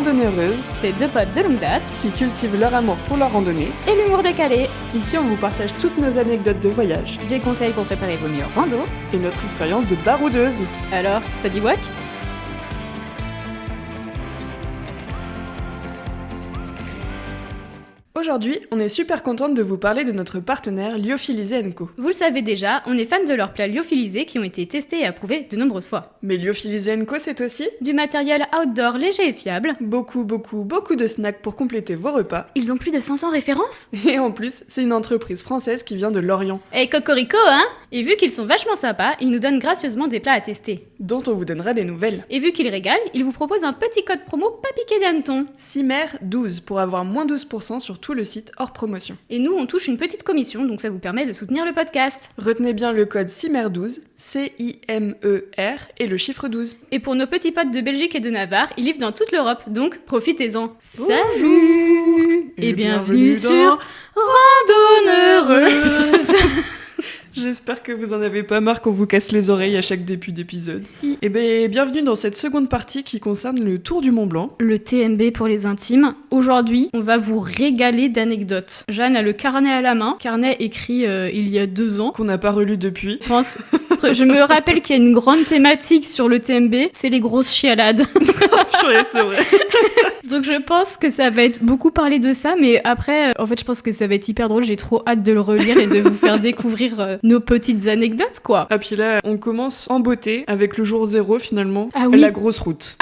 Randonneureuses, C'est deux potes de longue date qui cultivent leur amour pour la randonnée. et l'humour décalé. Ici, on vous partage toutes nos anecdotes de voyage Des conseils pour préparer vos meilleurs rando. et notre expérience de baroudeuse. Alors, ça dit whack? Aujourd'hui, on est super contente de vous parler de notre partenaire Lyophilisé & Co. Vous le savez déjà, on est fans de leurs plats lyophilisés qui ont été testés et approuvés de nombreuses fois. Mais Lyophilisé & Co, c'est aussi Du matériel outdoor léger et fiable. beaucoup de snacks pour compléter vos repas. Ils ont plus de 500 références. Et en plus, c'est une entreprise française qui vient de Lorient, Et cocorico, hein? Et vu qu'ils sont vachement sympas, ils nous donnent gracieusement des plats à tester. dont on vous donnera des nouvelles. Et vu qu'ils régalent, ils vous proposent un petit code promo pas piqué d'hanneton. CIMER12 pour avoir moins 12% sur tout le site hors promotion. Et nous, on touche une petite commission, donc ça vous permet de soutenir le podcast. Retenez bien le code CIMER12, C-I-M-E-R et le chiffre 12. Et pour nos petits potes de Belgique et de Navarre, ils livrent dans toute l'Europe, donc profitez-en. Salut et bienvenue sur Randonneureuse. J'espère que vous en avez pas marre qu'on vous casse les oreilles à chaque début d'épisode. Si. Et ben bienvenue dans cette seconde partie qui concerne le Tour du Mont Blanc. Le TMB pour les intimes. Aujourd'hui, on va vous régaler d'anecdotes. Jeanne a le carnet à la main, carnet écrit il y a 2 ans. Qu'on n'a pas relu depuis. Je me rappelle qu'il y a une grande thématique sur le TMB, c'est les grosses chialades. Purée, c'est vrai. Donc je pense que ça va être beaucoup parlé de ça, mais après, en fait, je pense que ça va être hyper drôle. J'ai trop hâte de le relire et de vous faire découvrir nos petites anecdotes, quoi. Ah puis là, on commence en beauté avec le jour 0 finalement, Ah oui. la grosse route.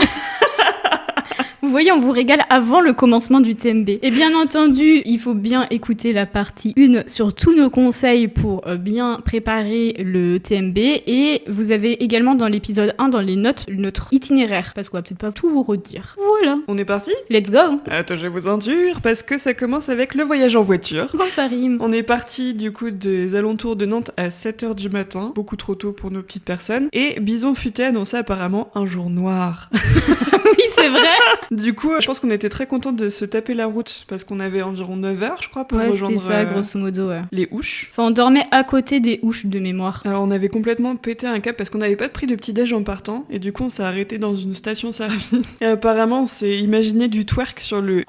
Vous voyez, on vous régale avant le commencement du TMB. Et bien entendu, il faut bien écouter la partie 1 sur tous nos conseils pour bien préparer le TMB. Et vous avez également dans l'épisode 1, dans les notes, notre itinéraire. Parce qu'on va peut-être pas tout vous redire. Voilà. On est parti ? Let's go. Attachez vos ceintures parce que ça commence avec le voyage en voiture. Comment ça rime? On est parti du coup des alentours de Nantes à 7h du matin, beaucoup trop tôt pour nos petites personnes. Et Bison Futé annonçait apparemment un jour noir. Oui, c'est vrai. Du coup, je pense qu'on était très contents de se taper la route parce qu'on avait environ 9h, je crois, pour Ouais, rejoindre c'était ça, grosso modo, ouais. les Ouches. Enfin, on dormait à côté des Ouches de mémoire. Alors, on avait complètement pété un câble parce qu'on n'avait pas pris de petit-déj en partant et du coup, on s'est arrêté dans une station-service. Et apparemment, on s'est imaginé du twerk sur le...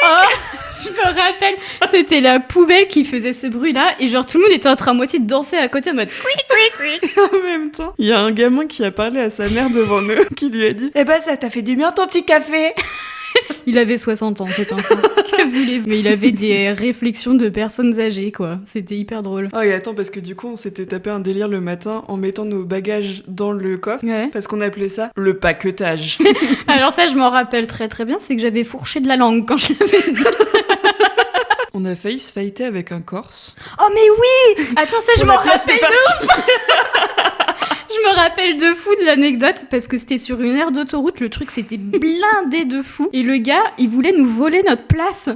Oh, je me rappelle, c'était la poubelle qui faisait ce bruit-là et genre tout le monde était en train à moitié de danser à côté en mode En même temps, il y a un gamin qui a parlé à sa mère devant nous qui lui a dit « Eh ben, ça t'a fait du bien ton petit café !» Il avait 60 ans cet enfant. Que voulez-vous? Mais il avait des réflexions de personnes âgées quoi. C'était hyper drôle. Oh et attends, parce que du coup, on s'était tapé un délire le matin en mettant nos bagages dans le coffre. Ouais. Parce qu'on appelait ça le paquetage. Alors ça je m'en rappelle très très bien, c'est que j'avais fourché de la langue quand je l'avais dit. On a failli se fighter avec un Corse. Oh mais oui! Attends ça je me Là, rappelle c'était de parti. Je me rappelle de fou de l'anecdote parce que c'était sur une aire d'autoroute, le truc c'était blindé de fou et le gars il voulait nous voler notre place.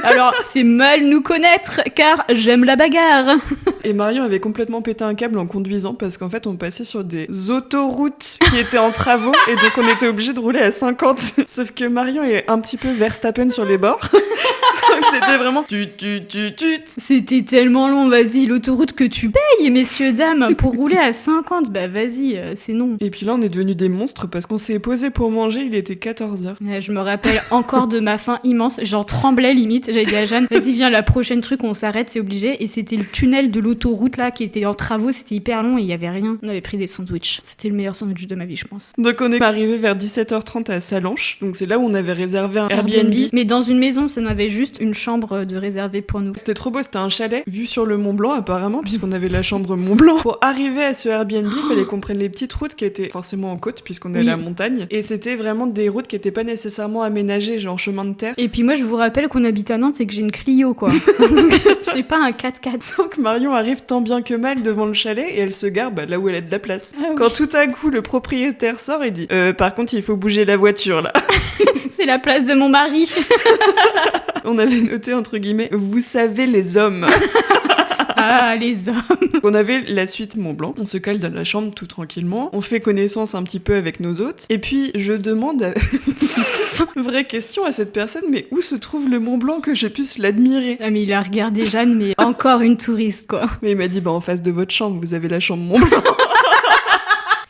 Alors c'est mal nous connaître car j'aime la bagarre. Et Marion avait complètement pété un câble en conduisant parce qu'en fait on passait sur des autoroutes qui étaient en travaux et donc on était obligé de rouler à 50. Sauf que Marion est un petit peu Verstappen sur les bords. Donc c'était vraiment tut. C'était tellement long, vas-y, l'autoroute que tu payes, messieurs, dames, pour rouler à 50, bah vas-y, c'est non. Et puis là on est devenus des monstres parce qu'on s'est posé pour manger, il était 14h. Ouais, je me rappelle encore de ma faim immense, j'en tremblais limite, j'avais dit à Jeanne, vas-y viens, la prochaine truc on s'arrête, c'est obligé, et c'était le tunnel de l'autoroute là qui était en travaux, c'était hyper long et il y avait rien. On avait pris des sandwichs, c'était le meilleur sandwich de ma vie je pense. Donc on est arrivé vers 17h30 à Salanches, donc c'est là où on avait réservé un Airbnb. Mais dans une maison, ça n'avait juste une chambre de réservée pour nous. C'était trop beau, c'était un chalet vu sur le Mont Blanc apparemment, puisqu'on avait la chambre Mont Blanc. Pour arriver à ce Airbnb, il fallait qu'on prenne les petites routes qui étaient forcément en côte, puisqu'on est à la montagne. Et c'était vraiment des routes qui étaient pas nécessairement aménagées, genre chemin de terre. Et puis moi, je vous rappelle qu'on habite à Nantes et que j'ai une Clio, quoi. J'ai pas un 4x4. Donc Marion arrive tant bien que mal devant le chalet et elle se gare là où elle a de la place. Ah oui. Quand tout à coup le propriétaire sort et dit par contre il faut bouger la voiture là. C'est la place de mon mari. On avait noté entre guillemets vous savez les hommes. Ah, les hommes. On avait la suite Mont Blanc, on se cale dans la chambre tout tranquillement, on fait connaissance un petit peu avec nos hôtes, et puis je demande, vraie question à cette personne, mais où se trouve le Mont Blanc que je puisse l'admirer ? Ah mais il a regardé Jeanne, mais encore une touriste quoi. Mais il m'a dit, en face de votre chambre, vous avez la chambre Mont Blanc.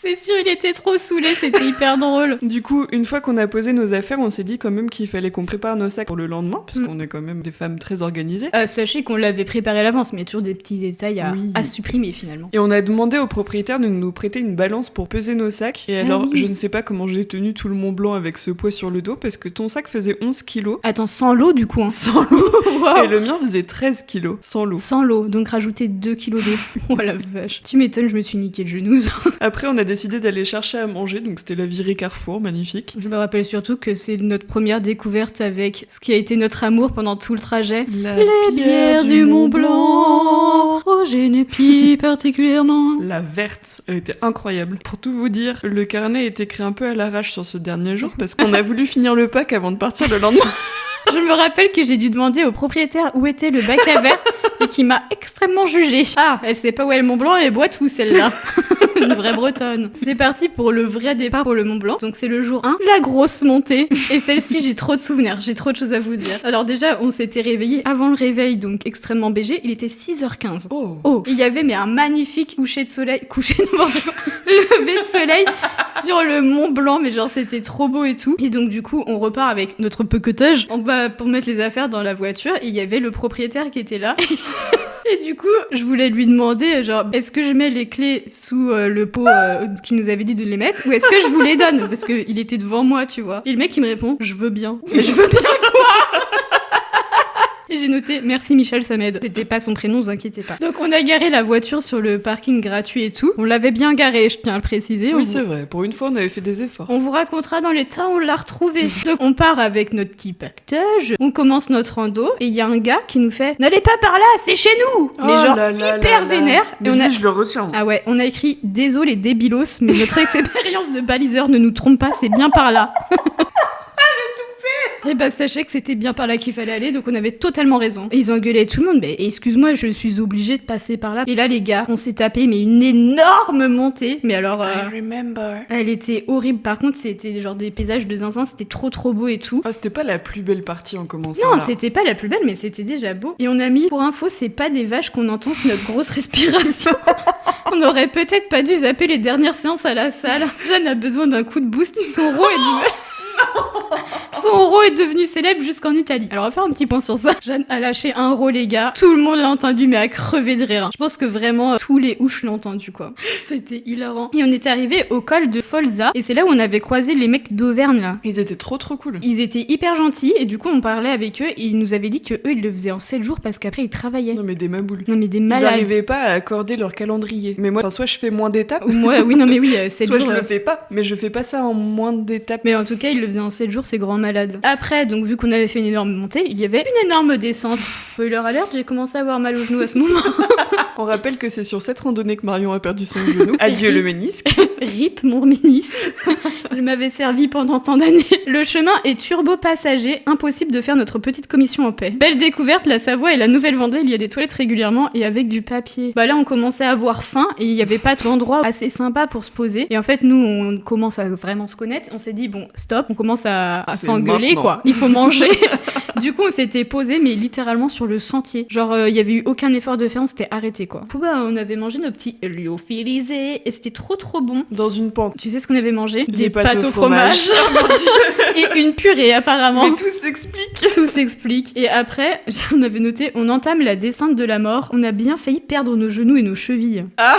C'est sûr, il était trop saoulé, c'était hyper drôle. Du coup, une fois qu'on a posé nos affaires, on s'est dit quand même qu'il fallait qu'on prépare nos sacs pour le lendemain, parce qu'on est quand même des femmes très organisées. Sachez qu'on l'avait préparé à l'avance, mais il y a toujours des petits détails Oui. à supprimer finalement. Et on a demandé au propriétaire de nous prêter une balance pour peser nos sacs. Et alors, oui. je ne sais pas comment j'ai tenu tout le Mont Blanc avec ce poids sur le dos, parce que ton sac faisait 11 kilos. Attends, sans l'eau du coup, hein. Sans l'eau. Wow. Et le mien faisait 13 kilos, sans l'eau. Sans l'eau, donc rajouter 2 kilos d'eau. Oh la vache. Tu m'étonnes, je me suis niqué le genou. Après, on a décidé d'aller chercher à manger, donc c'était la virée Carrefour, magnifique. Je me rappelle surtout que c'est notre première découverte avec ce qui a été notre amour pendant tout le trajet. La Les bières du Mont Blanc, oh Genepi particulièrement. La verte, elle était incroyable. Pour tout vous dire, le carnet a été écrit un peu à l'arrache sur ce dernier jour, parce qu'on a voulu finir le pack avant de partir le lendemain. Je me rappelle que j'ai dû demander au propriétaire où était le bac à verre et qui m'a extrêmement jugée. Ah, elle sait pas où est le Mont Blanc, elle boit tout celle-là. Une vraie bretonne. C'est parti pour le vrai départ pour le Mont Blanc. Donc c'est le jour 1, la grosse montée. Et celle-ci, j'ai trop de souvenirs, j'ai trop de choses à vous dire. Alors déjà, on s'était réveillé avant le réveil, donc extrêmement BG. Il était 6h15. Oh. Il y avait mais un magnifique coucher de soleil, lever de soleil sur le Mont Blanc, mais genre c'était trop beau et tout. Et donc du coup, on repart avec notre paquetage. On va pour mettre les affaires dans la voiture. Et il y avait le propriétaire qui était là. Et du coup, je voulais lui demander, genre, est-ce que je mets les clés sous le pot qu'il nous avait dit de les mettre, ou est-ce que je vous les donne? Parce qu'il était devant moi, tu vois. Et le mec, il me répond, je veux bien. Mais je veux bien quoi? Et j'ai noté, merci Michel, ça m'aide. C'était pas son prénom, vous inquiétez pas. Donc on a garé la voiture sur le parking gratuit et tout. On l'avait bien garé, je tiens à le préciser. Oui, c'est vrai. Pour une fois, on avait fait des efforts. On vous racontera dans les temps où on l'a retrouvé. Donc on part avec notre petit pactage, on commence notre rando, et il y a un gars qui nous fait « N'allez pas par là, c'est chez nous !» Mais genre hyper vénère. Mais et je le retiens. Ah ouais, on a écrit « Désolé débilos, mais notre expérience de baliseur ne nous trompe pas, c'est bien par là. » Et bah sachez que c'était bien par là qu'il fallait aller, donc on avait totalement raison. Et ils engueulaient tout le monde, mais excuse-moi, je suis obligée de passer par là. Et là les gars, on s'est tapé mais une énorme montée, mais alors I remember. elle était horrible. Par contre c'était genre des paysages de zinzin, c'était trop beau et tout. Ah, c'était pas la plus belle partie en commençant. Non, là. c'était pas la plus belle, mais c'était déjà beau. Et on a mis, pour info, c'est pas des vaches qu'on entend, c'est notre grosse respiration. On aurait peut-être pas dû zapper les dernières séances à la salle. Jeanne a besoin d'un coup de boost, son row est du... Son row est devenu célèbre jusqu'en Italie. Alors on va faire un petit point sur ça. Jeanne a lâché un row, les gars. Tout le monde l'a entendu, mais a crevé de rire. Je pense que vraiment tous les ouches l'ont entendu, quoi. C'était hilarant. Et on était arrivé au col de Folza, et c'est là où on avait croisé les mecs d'Auvergne, là. Ils étaient trop cool. Ils étaient hyper gentils, et du coup on parlait avec eux, et ils nous avaient dit que eux ils le faisaient en 7 jours parce qu'après ils travaillaient. Non mais des maboules. Non mais des Ils malades. n'arrivaient pas à accorder leur calendrier. Mais moi, soit je fais moins d'étapes, Ou moi, oui, non mais oui, 7 soit jours. je le fais pas. Mais je fais pas ça en moins d'étapes. Mais en tout cas, il le faisait en 7 jours, c'est grand malade. Après, donc vu qu'on avait fait une énorme montée, il y avait une énorme descente. Spoiler alert, j'ai commencé à avoir mal au genou à ce moment. On rappelle que c'est sur cette randonnée que Marion a perdu son genou. Adieu le ménisque. RIP mon ménisque. Il m'avait servi pendant tant d'années. Le chemin est turbo passager, impossible de faire notre petite commission en paix. Belle découverte, la Savoie et la Nouvelle-Vendée, il y a des toilettes régulièrement et avec du papier. Bah là, on commençait à avoir faim et il y avait pas d'endroit assez sympa pour se poser. Et en fait, nous, on commence à vraiment se connaître. On s'est dit, bon, stop, on commence à C'est s'engueuler, maintenant. quoi. Il faut manger. Du coup, on s'était posé, mais littéralement sur le sentier. Genre, il y avait eu aucun effort de faire, on s'était arrêté, quoi. Du coup, bah, on avait mangé nos petits lyophilisés et c'était trop bon. Dans une pente. Tu sais ce qu'on avait mangé? Des pâtes au fromage. Et une purée, apparemment. Mais tout s'explique. Tout s'explique. Et après, on avait noté, on entame la descente de la mort. On a bien failli perdre nos genoux et nos chevilles. Ah.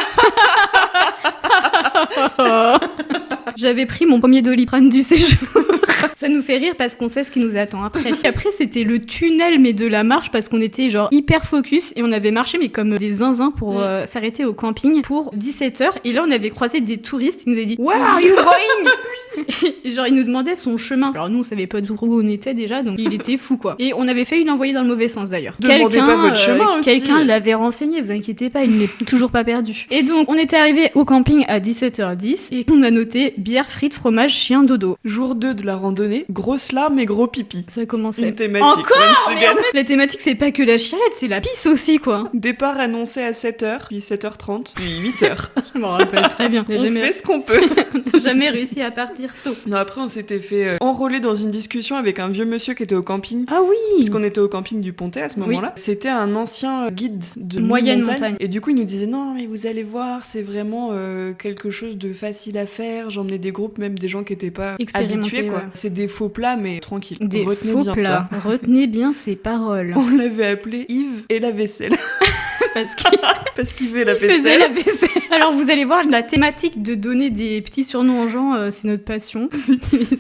J'avais pris mon premier Doliprane du séjour. Ça nous fait rire parce qu'on sait ce qui nous attend après. Puis après, c'était le tunnel, mais de la marche, parce qu'on était genre hyper focus et on avait marché, mais comme des zinzins pour s'arrêter au camping pour 17h. Et là, on avait croisé des touristes. Ils nous avaient dit, Where are you going? Et genre, ils nous demandaient son chemin. Alors nous, on savait pas d'où on était déjà, donc il était fou, quoi. Et on avait failli l'envoyer dans le mauvais sens d'ailleurs. Demandez pas votre chemin aussi. Quelqu'un l'avait renseigné, vous inquiétez pas, il n'est toujours pas perdu. Et donc, on était arrivé au camping à 17h10 et on a noté bière, frites, fromage, chien, dodo. Jour 2 de la randonnée, grosse larme et gros pipi. Ça a commencé. Une thématique. Encore once again. La thématique, c'est pas que la chialette, c'est la pisse aussi, quoi. Départ annoncé à 7h, puis 7h30, puis 8h. Je m'en rappelle très bien. On fait ce qu'on peut. Jamais réussi à partir partir tôt. Non, après, on s'était fait enrôler dans une discussion avec un vieux monsieur qui était au camping. Ah oui. Puisqu'on était au camping du Pontet à ce moment-là. C'était un ancien guide de moyenne montagne. Et du coup, il nous disait non, mais vous allez voir, c'est vraiment quelque chose de facile à faire. J'emmenais des groupes, même des gens qui n'étaient pas habitués, quoi. Ouais. C'est des faux plats, mais tranquille. Des Retenez faux bien plats. ça. Retenez bien ces paroles. On l'avait appelé Yves et la vaisselle. Parce qu'il fait la faisait vaisselle. la vaisselle. Alors vous allez voir, la thématique de donner des petits surnoms aux gens, c'est notre passion.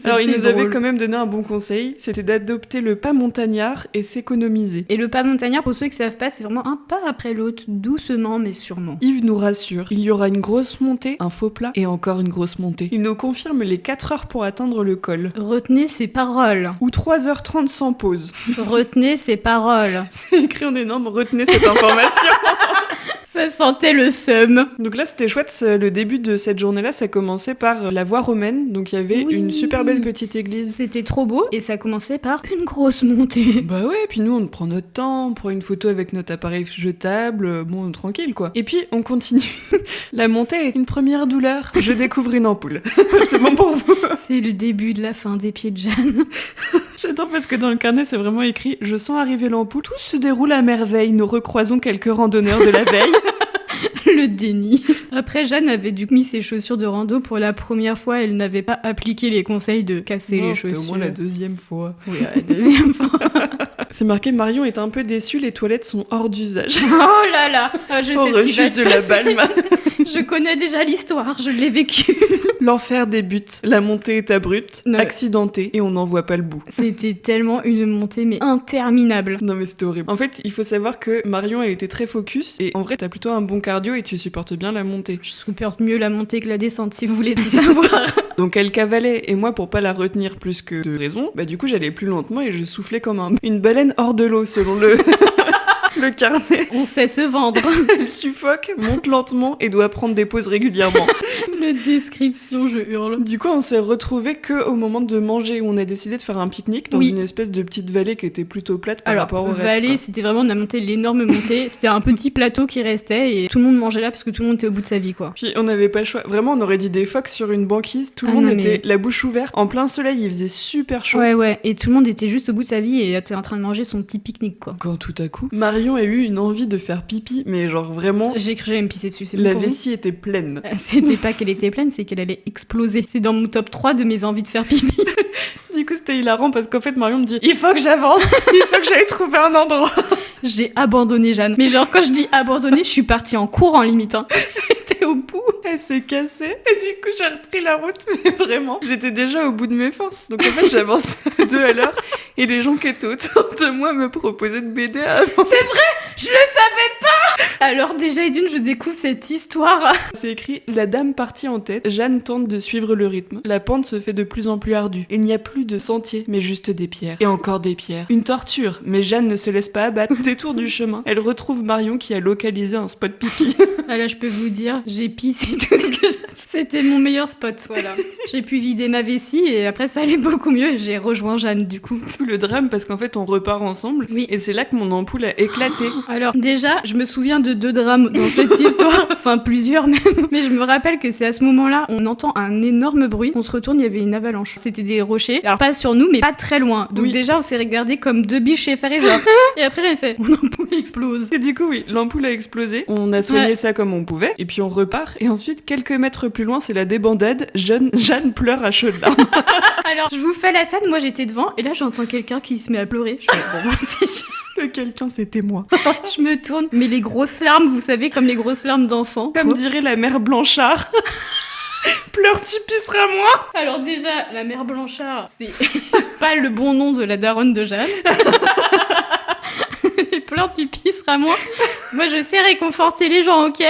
Alors il nous avait quand même donné un bon conseil, c'était d'adopter le pas montagnard et s'économiser. Et le pas montagnard, pour ceux qui savent pas, c'est vraiment un pas après l'autre, doucement mais sûrement. Yves nous rassure, il y aura une grosse montée, un faux plat et encore une grosse montée. Il nous confirme les 4 heures pour atteindre le col. Retenez ces paroles. Ou 3h30 sans pause. Retenez ces paroles. C'est écrit en énorme, retenez cette information. Ça sentait le seum. Donc là, c'était chouette. Le début de cette journée-là, ça commençait par la voie romaine. Donc il y avait une super belle petite église. C'était trop beau. Et ça commençait par une grosse montée. Bah ouais, puis nous, on prend notre temps, on prend une photo avec notre appareil jetable. Bon, tranquille, quoi. Et puis, on continue. La montée est une première douleur. Je découvre une ampoule. C'est bon pour vous. C'est le début de la fin des pieds de Jeanne. J'adore parce que dans le carnet, c'est vraiment écrit « Je sens arriver l'ampoule. Tout se déroule à merveille. Nous recroisons quelques randonneurs de la veille. » Le déni. Après, Jeanne avait du coup mis ses chaussures de rando pour la première fois. Elle n'avait pas appliqué les conseils de casser les chaussures. C'était au moins la deuxième fois. Oui, la deuxième fois. C'est marqué Marion est un peu déçue, les toilettes sont hors d'usage. Oh là là, je sais ce qui va se de la passer. Balme. Je connais déjà l'histoire, je l'ai vécu. L'enfer débute, la montée est abrupte, Ouais. accidentée et on n'en voit pas le bout. C'était tellement une montée mais interminable. Non mais c'était horrible. En fait, il faut savoir que Marion, elle était très focus et en vrai, t'as plutôt un bon cardio et tu supportes bien la montée. Je supporte mieux la montée que la descente si vous voulez tout savoir. Donc elle cavalait et moi, pour pas la retenir plus que de raison, bah du coup j'allais plus lentement et je soufflais comme une baleine hors de l'eau selon le carnet. On sait se vendre. Elle suffoque, monte lentement et doit prendre des pauses régulièrement. La description, je hurle. Du coup, on s'est retrouvés que au moment de manger où on a décidé de faire un pique-nique dans une espèce de petite vallée qui était plutôt plate par rapport au reste. Vallée, c'était vraiment on a monté l'énorme montée. C'était un petit plateau qui restait et tout le monde mangeait là parce que tout le monde était au bout de sa vie, quoi. Puis on n'avait pas le choix. Vraiment, on aurait dit des phoques sur une banquise. Tout le monde était la bouche ouverte, en plein soleil. Il faisait super chaud. Ouais. Et tout le monde était juste au bout de sa vie et était en train de manger son petit pique-nique, quoi. Quand tout à coup, Marion a eu une envie de faire pipi, mais genre vraiment. J'ai cru que j'allais me pisser dessus. C'est la bon vessie était pleine. C'était pas qu'elle était pleine, c'est qu'elle allait exploser. C'est dans mon top 3 de mes envies de faire pipi. Du coup, c'était hilarant parce qu'en fait, Marion me dit il faut que j'avance, il faut que j'aille trouver un endroit. J'ai abandonné Jeanne. Mais genre, quand je dis abandonné, je suis partie en courant limite. Hein. J'étais au bout. Elle s'est cassée et du coup, j'ai repris la route. Mais vraiment, j'étais déjà au bout de mes forces. Donc en fait, j'avançais à 2 à l'heure et les gens qui étaient autour de moi me proposaient de m'aider à avancer. C'est vrai, je le savais pas. Alors déjà, et d'une, je découvre cette histoire. C'est écrit « La dame partie en tête, Jeanne tente de suivre le rythme. La pente se fait de plus en plus ardue. Il n'y a plus de sentier, mais juste des pierres. Et encore des pierres. Une torture, mais Jeanne ne se laisse pas abattre. Détour du chemin, elle retrouve Marion qui a localisé un spot pipi. » Ah là, je peux vous dire, j'ai pissé tout ce que j'avais. C'était mon meilleur spot, voilà. J'ai pu vider ma vessie et après ça allait beaucoup mieux et j'ai rejoint Jeanne du coup. Tout le drame parce qu'en fait on repart ensemble. Oui. Et c'est là que mon ampoule a éclaté. Alors déjà, je me souviens de 2 drames dans cette histoire, enfin plusieurs même. Mais je me rappelle que c'est à ce moment-là, on entend un énorme bruit. On se retourne, il y avait une avalanche. C'était des rochers. Alors pas sur nous, mais pas très loin. Donc déjà, on s'est regardé comme 2 biches effarées, genre. Et après j'avais fait, mon ampoule explose. Et du coup oui, l'ampoule a explosé. On a soigné ça comme on pouvait. Et puis on repart. Et ensuite, quelques mètres plus loin, c'est la débandade. Jeanne pleure à chaudes larmes. Alors je vous fais la scène, moi j'étais devant et là j'entends quelqu'un qui se met à pleurer. Je fais, bon, moi c'est Le quelqu'un, c'était moi. Je me tourne, mais les grosses larmes, vous savez, comme les grosses larmes d'enfant. Comme dirait la mère Blanchard. Pleure, tu pisseras moi. Alors déjà, la mère Blanchard, c'est pas le bon nom de la daronne de Jeanne. Et pleure, tu pisseras moi. Moi, je sais réconforter les gens, ok?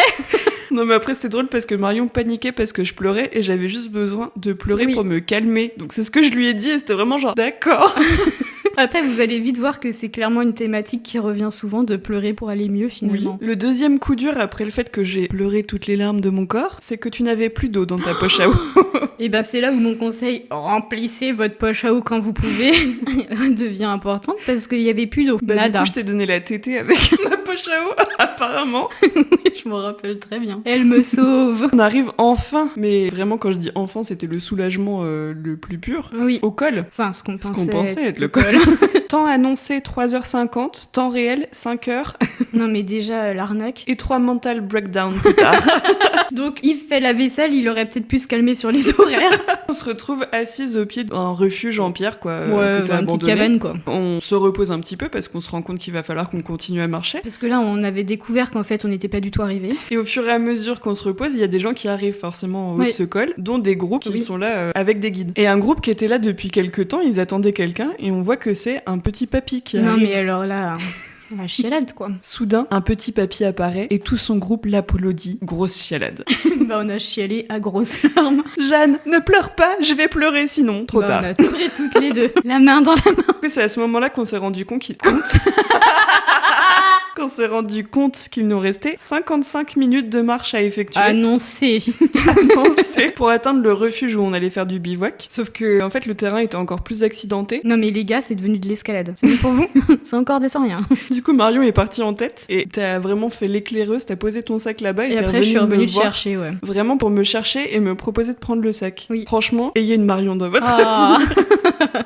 Non mais après c'est drôle parce que Marion paniquait parce que je pleurais et j'avais juste besoin de pleurer pour me calmer. Donc c'est ce que je lui ai dit et c'était vraiment genre d'accord. Après vous allez vite voir que c'est clairement une thématique qui revient souvent de pleurer pour aller mieux finalement. Oui. Le deuxième coup dur après le fait que j'ai pleuré toutes les larmes de mon corps, c'est que tu n'avais plus d'eau dans ta poche à eau. Et ben c'est là où mon conseil, remplissez votre poche à eau quand vous pouvez, devient important parce qu'il y avait plus d'eau. Du Nada. coup, je t'ai donné la tétée avec ma poche à eau, apparemment. Je m'en rappelle très bien. Elle me sauve. On arrive enfin, mais vraiment quand je dis enfin, c'était le soulagement le plus pur, Oui. au col. Enfin, ce qu'on pensait, être le col. Temps annoncé 3h50, temps réel 5h Non mais déjà, l'arnaque. et 3 mental breakdown plus tard. Donc, il fait la vaisselle, il aurait peut-être pu se calmer sur les horaires. On se retrouve assise au pied d'un refuge en pierre, quoi, Ouais, que t'as une petite abandonné. cabane, quoi. On se repose un petit peu parce qu'on se rend compte qu'il va falloir qu'on continue à marcher. Parce que là, on avait découvert qu'en fait, on n'était pas du tout arrivé. Et au fur et à mesure qu'on se repose, il y a des gens qui arrivent forcément en haut Oui. de ce col, dont des groupes qui Oui. sont là avec des guides. Et un groupe qui était là depuis quelques temps, ils attendaient quelqu'un et on voit que c'est un petit papy qui Non, arrive. mais alors là, la chialade, quoi. Soudain, un petit papy apparaît et tout son groupe l'applaudit. Grosse chialade. Bah, on a chialé à grosses larmes. Jeanne, ne pleure pas, je vais pleurer sinon. Trop Bah, tard. on a pleuré toutes les deux. La main dans la main. C'est à ce moment-là qu'on s'est rendu compte qu'on s'est rendu compte qu'il nous restait 55 minutes de marche à effectuer. Annoncé. Annoncé pour atteindre le refuge où on allait faire du bivouac. Sauf que, en fait, le terrain était encore plus accidenté. Non, mais les gars, c'est devenu de l'escalade. C'est bon pour vous? C'est encore des sans rien. Du coup, Marion est partie en tête et t'as vraiment fait l'éclaireuse, t'as posé ton sac là-bas et, Et t'es après, je suis revenue me te voir chercher, ouais. Vraiment pour me chercher et me proposer de prendre le sac. Oui. Franchement, ayez une Marion dans votre Ah. vie.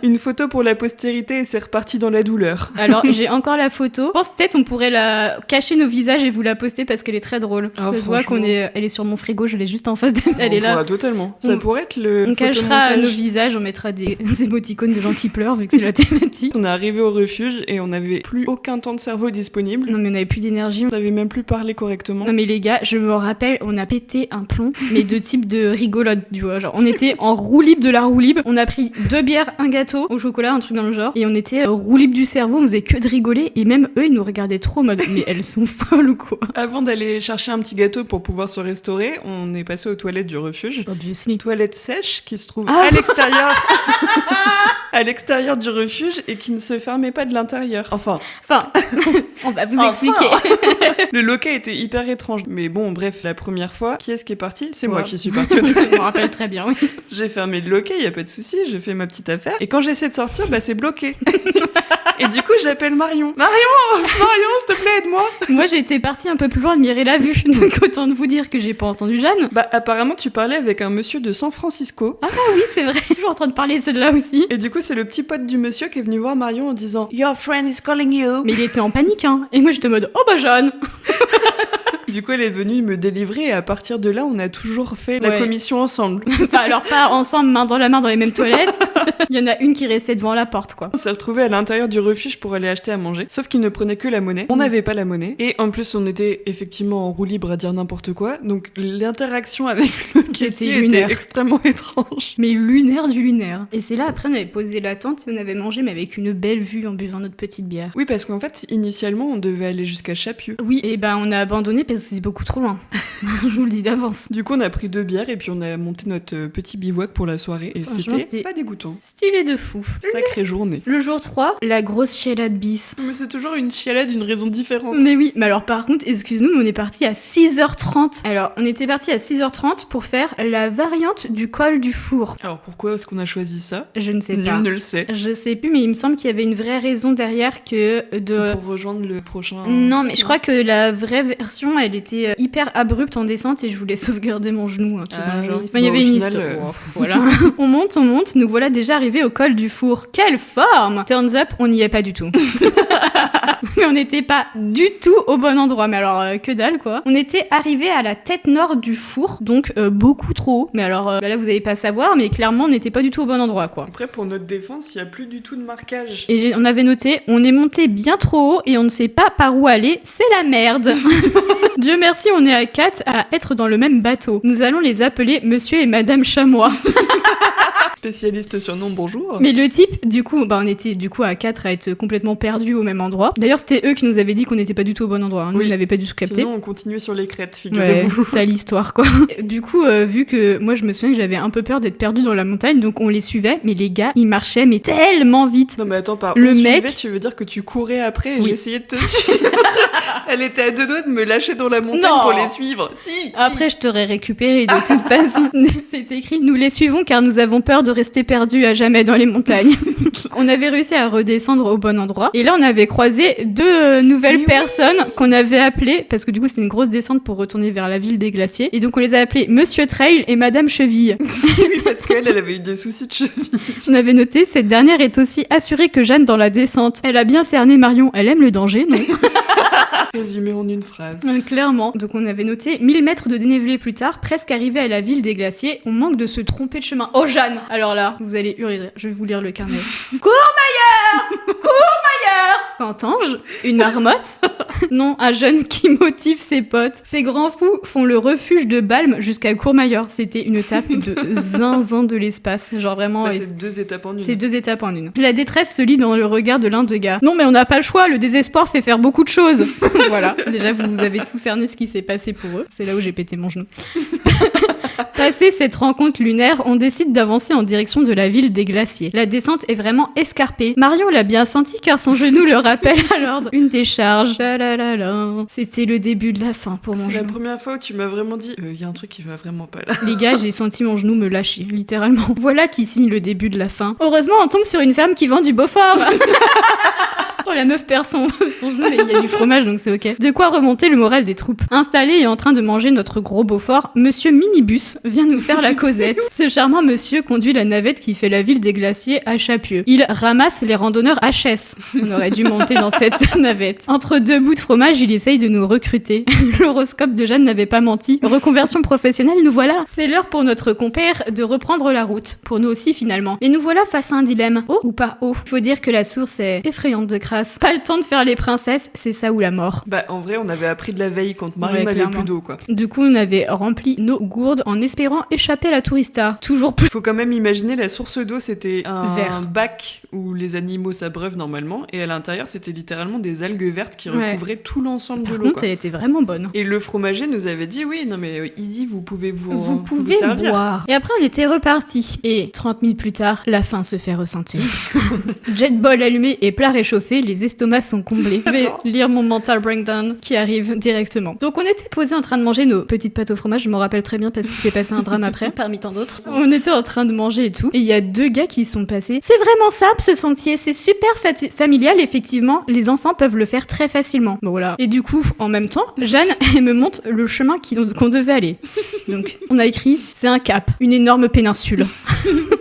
Une photo pour la postérité et c'est reparti dans la douleur. Alors, j'ai encore la photo. Je pense peut-être on pourrait la cacher nos visages et vous la poster parce qu'elle est très drôle. Ah, Ça se voit franchement. elle est sur mon frigo, je l'ai juste en face de. Elle On est là. pourra totalement. Ça pourrait être le On cachera photomontage. nos visages, on mettra des émoticônes de gens qui pleurent vu que c'est la thématique. On est arrivé au refuge et on n'avait plus aucun temps de cerveau disponible. Non mais on avait plus d'énergie. On savait même plus parler correctement. Non mais les gars, je me rappelle, on a pété un plomb, mais de type de rigolote, tu vois. Genre, on était en roue libre de la roue libre, on a pris 2 bières, un gâteau au chocolat, un truc dans le genre, et on était roue libre du cerveau, on faisait que de rigoler, et même eux, ils nous regardaient trop en mode, mais elles sont folles ou quoi? Avant d'aller chercher un petit gâteau pour pouvoir se restaurer, on est passé aux toilettes du refuge. Obviously. Toilettes sèches qui se trouvent Ah. à l'extérieur. À l'extérieur du refuge et qui ne se fermaient pas de l'intérieur. Enfin, On va vous Enfin. expliquer. le local était hyper étrange. Mais bon, bref, la première fois, qui est-ce qui est parti? C'est Toi. moi qui suis partie aux Je toilettes. me rappelle très bien, oui. J'ai fermé le local, y a pas de souci, j'ai fait ma petite affaire. Et quand j'essaie de sortir, bah c'est bloqué. Et du coup, j'appelle Marion. Marion, s'il te plaît, aide-moi. Moi, j'étais partie un peu plus loin, admirer la vue, donc autant de vous dire que j'ai pas entendu Jeanne. Bah apparemment, tu parlais avec un monsieur de San Francisco. Ah oui, c'est vrai, je suis en train de parler de celle-là aussi. Et du coup, c'est le petit pote du monsieur qui est venu voir Marion en disant Your friend is calling you. Mais il était en panique, hein. Et moi, j'étais en mode, oh bah Jeanne. Du coup, elle est venue me délivrer et à partir de là, on a toujours fait la Ouais. commission ensemble. Enfin, alors pas ensemble, main dans la main, dans les mêmes toilettes. Il y en a une qui restait devant la porte, quoi. On s'est retrouvés à l'intérieur du refuge pour aller acheter à manger, sauf qu'ils ne prenaient que la monnaie. On n'avait pas la monnaie. Et en plus, on était effectivement en roue libre à dire n'importe quoi. Donc l'interaction avec le caissier lunaire. était extrêmement étrange. Mais lunaire du lunaire. Et c'est là, après, on avait posé la tente et on avait mangé, mais avec une belle vue en buvant notre petite bière. Oui, parce qu'en fait, initialement, on devait aller jusqu'à Chapieux. Oui, et ben on a abandonné parce que c'est beaucoup trop loin. Je vous le dis d'avance. Du coup, on a pris 2 bières et puis on a monté notre petit bivouac pour la soirée. Et Franchement, c'était c'était- pas dégoûtant. Stylé de fou. Sacrée journée. Le jour 3, la grosse chialade bis. Mais c'est toujours une chialade d'une raison différente. Mais oui, mais alors par contre, excuse-nous, mais on est parti à 6h30. Alors, on était parti à 6h30 pour faire la variante du col du four. Alors pourquoi est-ce qu'on a choisi ça? Je ne sais Nul pas. ne le sait. Je sais plus, mais il me semble qu'il y avait une vraie raison derrière que de... Pour rejoindre le prochain. Non, truc, mais je crois que la vraie version, elle était hyper abrupte en descente et je voulais sauvegarder mon genou. Hein, tout Ah dans le genre. oui. Enfin, il y Bon, avait au une final, histoire. Oh, voilà. on monte, nous voilà déjà arrivés au col du four. Quelle forme! Turns up, on n'y est pas du tout. Mais on n'était pas du tout au bon endroit. Mais alors, que dalle, quoi. On était arrivé à la tête nord du four, donc beaucoup trop haut. Mais alors, là, vous n'allez pas savoir, mais clairement, on n'était pas du tout au bon endroit, quoi. Après, pour notre défense, il n'y a plus du tout de marquage. Et on avait noté, on est monté bien trop haut et on ne sait pas par où aller, c'est la merde. Dieu merci, on est à 4 à être dans le même bateau. Nous allons les appeler Monsieur et Madame Chamois. Spécialiste surnom, bonjour. Mais le type, du coup, on était du coup à 4 à être complètement perdus au même endroit. D'ailleurs, c'était eux qui nous avaient dit qu'on n'était pas du tout au bon endroit. Hein. Nous, Oui. on n'avait pas du tout capté. Sinon, on continuait sur les crêtes, Ouais, figurez-vous. sale histoire quoi. Du coup, vu que moi je me souviens que j'avais un peu peur d'être perdue dans la montagne, donc on les suivait, mais les gars, ils marchaient mais tellement vite. Non mais attends, par Le on mec- suivait, tu veux dire que tu courais après et Oui. j'essayais de te suivre. Elle était à deux doigts de me lâcher dans la montagne Non. pour les suivre. Si. Après, je t'aurais récupéré de toute façon. C'est écrit, nous les suivons car nous avons peur de rester perdus à jamais dans les montagnes. On avait réussi à redescendre au bon endroit. Et là, on avait croisé deux nouvelles Mais personnes qu'on avait appelées, parce que du coup, c'était une grosse descente pour retourner vers la ville des glaciers. Et donc, on les a appelés Monsieur Trail et Madame Cheville. Oui, parce qu'elle, elle avait eu des soucis de cheville. On avait noté, cette dernière est aussi assurée que Jeanne dans la descente. Elle a bien cerné Marion, elle aime le danger, non? Résumé en une phrase. Clairement. Donc on avait noté 1000 mètres de dénivelé plus tard, presque arrivé à la ville des glaciers, on manque de se tromper de chemin. Oh Jeanne! Alors là, vous allez hurler de rire. Je vais vous lire le carnet. Courmayeur! Courmayeur! Qu'entends-je? Une marmotte? Non, un jeune qui motive ses potes. Ces grands fous font le refuge de Balme jusqu'à Courmayeur. C'était une étape de zinzin de l'espace. Genre vraiment... Bah, c'est 2 étapes en une. C'est 2 étapes en une. La détresse se lit dans le regard de l'un des gars. Non, mais on n'a pas le choix, le désespoir fait faire beaucoup de choses. Voilà, déjà vous avez tout cerné ce qui s'est passé pour eux. C'est là où j'ai pété mon genou. Passé cette rencontre lunaire, on décide d'avancer en direction de la ville des glaciers. La descente est vraiment escarpée. Marion l'a bien senti car son genou le rappelle à l'ordre. Une décharge. La la la la. C'était le début de la fin pour mon C'est la genou. première fois où tu m'as vraiment dit il y a un truc qui va vraiment pas là. Les gars, j'ai senti mon genou me lâcher, littéralement. Voilà qui signe le début de la fin. Heureusement, on tombe sur une ferme qui vend du Beaufort. Oh, la meuf perd son genou, mais il y a du fromage, donc c'est ok. De quoi remonter le moral des troupes. Installé et en train de manger notre gros Beaufort, Monsieur Minibus vient nous faire la causette. Ce charmant monsieur conduit la navette qui fait la ville des glaciers à Chapieux. Il ramasse les randonneurs HS. On aurait dû monter dans cette navette. Entre deux bouts de fromage, il essaye de nous recruter. L'horoscope de Jeanne n'avait pas menti. Reconversion professionnelle, nous voilà. C'est l'heure pour notre compère de reprendre la route. Pour nous aussi, finalement. Et nous voilà face à un dilemme. Haut ou pas haut? Faut dire que la source est effrayante de crasse. Pas le temps de faire les princesses, c'est ça ou la mort. Bah en vrai, on avait appris de la veille quand Marion Ouais, n'avait clairement. plus d'eau quoi. Du coup, on avait rempli nos gourdes en espérant échapper à la tourista. Toujours plus. Faut quand même imaginer la source d'eau, c'était un Vert. bac où les animaux s'abreuvent normalement et à l'intérieur, c'était littéralement des algues vertes qui Ouais. recouvraient tout l'ensemble de Par l'eau contre, quoi. elle était vraiment bonne. Et le fromager nous avait dit oui, non mais easy, vous pouvez Vous pouvez servir. boire. Et après, on était reparti. Et 30 minutes plus tard, la faim se fait ressentir. Jet ball allumé et plat réchauffé, les estomacs sont comblés. Je vais lire mon mental breakdown qui arrive directement. Donc, on était posés en train de manger nos petites pâtes au fromage. Je m'en rappelle très bien parce qu'il s'est passé un drame après, parmi tant d'autres. On était en train de manger et tout. Et il y a deux gars qui sont passés. C'est vraiment simple ce sentier. C'est super familial. Effectivement, les enfants peuvent le faire très facilement. Bon, voilà. Et du coup, en même temps, Jeanne, elle me montre le chemin qu'on devait aller. Donc, on a écrit, c'est un cap, une énorme péninsule.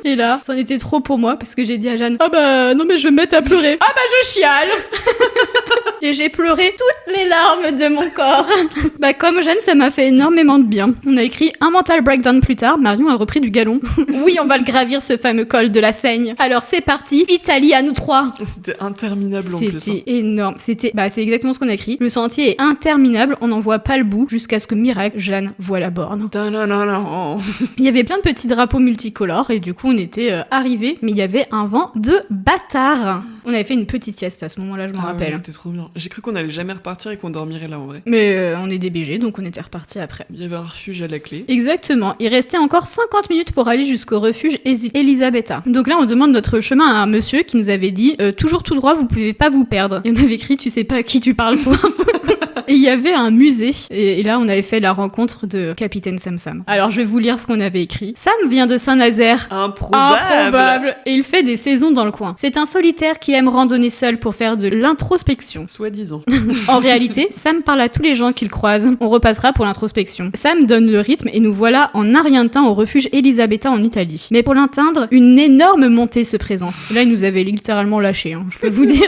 Et là, c'en était trop pour moi parce que j'ai dit à Jeanne, ah bah non mais je vais me mettre à pleurer. Ah bah je chiale. Et j'ai pleuré toutes les larmes de mon corps. Bah comme Jeanne, ça m'a fait énormément de bien. On a écrit un mental breakdown plus tard, Marion a repris du galon. Oui, on va le gravir ce fameux col de la Seigne. Alors c'est parti, Italie à nous trois. C'était interminable en plus. hein. C'était énorme. C'est exactement ce qu'on a écrit. Le sentier est interminable, on n'en voit pas le bout jusqu'à ce que miracle, Jeanne voit la borne. Non. Il y avait plein de petits drapeaux multicolores et du coup on était arrivés, mais il y avait un vent de bâtard. On avait fait une petite sieste à ce moment-là, je m'en Ah ouais, rappelle. c'était trop bien. J'ai cru qu'on allait jamais repartir et qu'on dormirait là en vrai. Mais on est des BG, donc on était repartis après. Il y avait un refuge à la clé. Exactement. Il restait encore 50 minutes pour aller jusqu'au refuge Elisabetta. Donc là, on demande notre chemin à un monsieur qui nous avait dit toujours tout droit, vous pouvez pas vous perdre. Et on avait écrit, tu sais pas à qui tu parles, toi. Et il y avait un musée. Et là, on avait fait la rencontre de Capitaine Sam Sam. Alors, je vais vous lire ce qu'on avait écrit. Sam vient de Saint-Nazaire. Improbable. Et il fait des saisons dans le coin. C'est un solitaire qui aime randonner seul pour faire de l'introspection. Soi-disant. En réalité, Sam parle à tous les gens qu'il croise. On repassera pour l'introspection. Sam donne le rythme et nous voilà en un rien de temps au refuge Elisabetta en Italie. Mais pour l'atteindre, une énorme montée se présente. Là, il nous avait littéralement lâché, hein, je peux vous dire.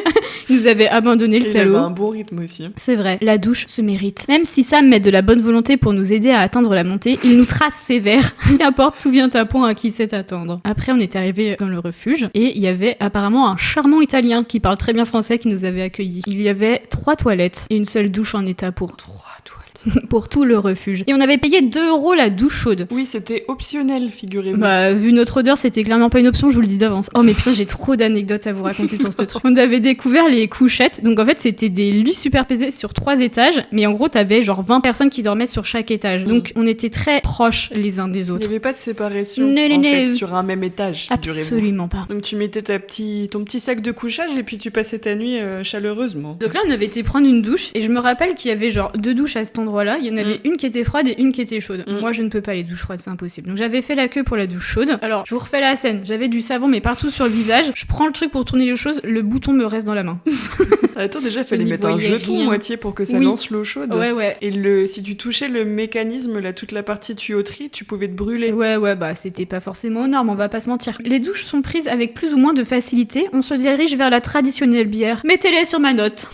Il nous avait abandonné le Il avait salaud. un bon rythme aussi. C'est vrai, la douche se mérite. Même si Sam met de la bonne volonté pour nous aider à atteindre la montée, il nous trace sévère. Qu'importe, tout vient à point à qui sait attendre. Après, on est arrivé dans le refuge et il y avait apparemment un charmant Italien qui parle très bien français qui nous avait accueillis. Il y avait 3 toilettes et une seule douche en état pour 3 toilettes. pour tout le refuge. Et on avait payé 2 € la douche chaude. Oui, c'était optionnel, figurez-vous. Bah, vu notre odeur, c'était clairement pas une option, je vous le dis d'avance. Oh, mais putain, j'ai trop d'anecdotes à vous raconter sur ce truc. On avait découvert les couchettes. Donc, en fait, c'était des lits superposés sur 3 étages. Mais en gros, t'avais genre 20 personnes qui dormaient sur chaque étage. Donc, on était très proches les uns des Il autres. n'y avait pas de séparation Non, non, en fait, non. sur un même étage, figurez-vous. Absolument pas. Donc tu mettais ton petit sac de couchage et puis tu passais ta nuit chaleureusement. Donc là, on avait été prendre une douche et je me rappelle qu'il y avait genre 2 douches à cet endroit-là. Il y en avait une qui était froide et une qui était chaude. Moi, je ne peux pas les douches froides, c'est impossible. Donc j'avais fait la queue pour la douche chaude. Alors, je vous refais la scène. J'avais du savon mais partout sur le visage. Je prends le truc pour tourner les choses, le bouton me reste dans la main. Attends, déjà, il fallait On y mettre un voyait jeton rien. moitié pour que ça Oui. lance l'eau chaude. Ouais. Et si tu touchais le mécanisme, là, toute la partie tuyauterie, tu pouvais te brûler. Ouais, bah c'était pas forcément aux normes, on va pas se mentir. Les douches sont prises avec plus ou moins de facilité. On se dirige vers la traditionnelle bière. Mettez-les sur ma note.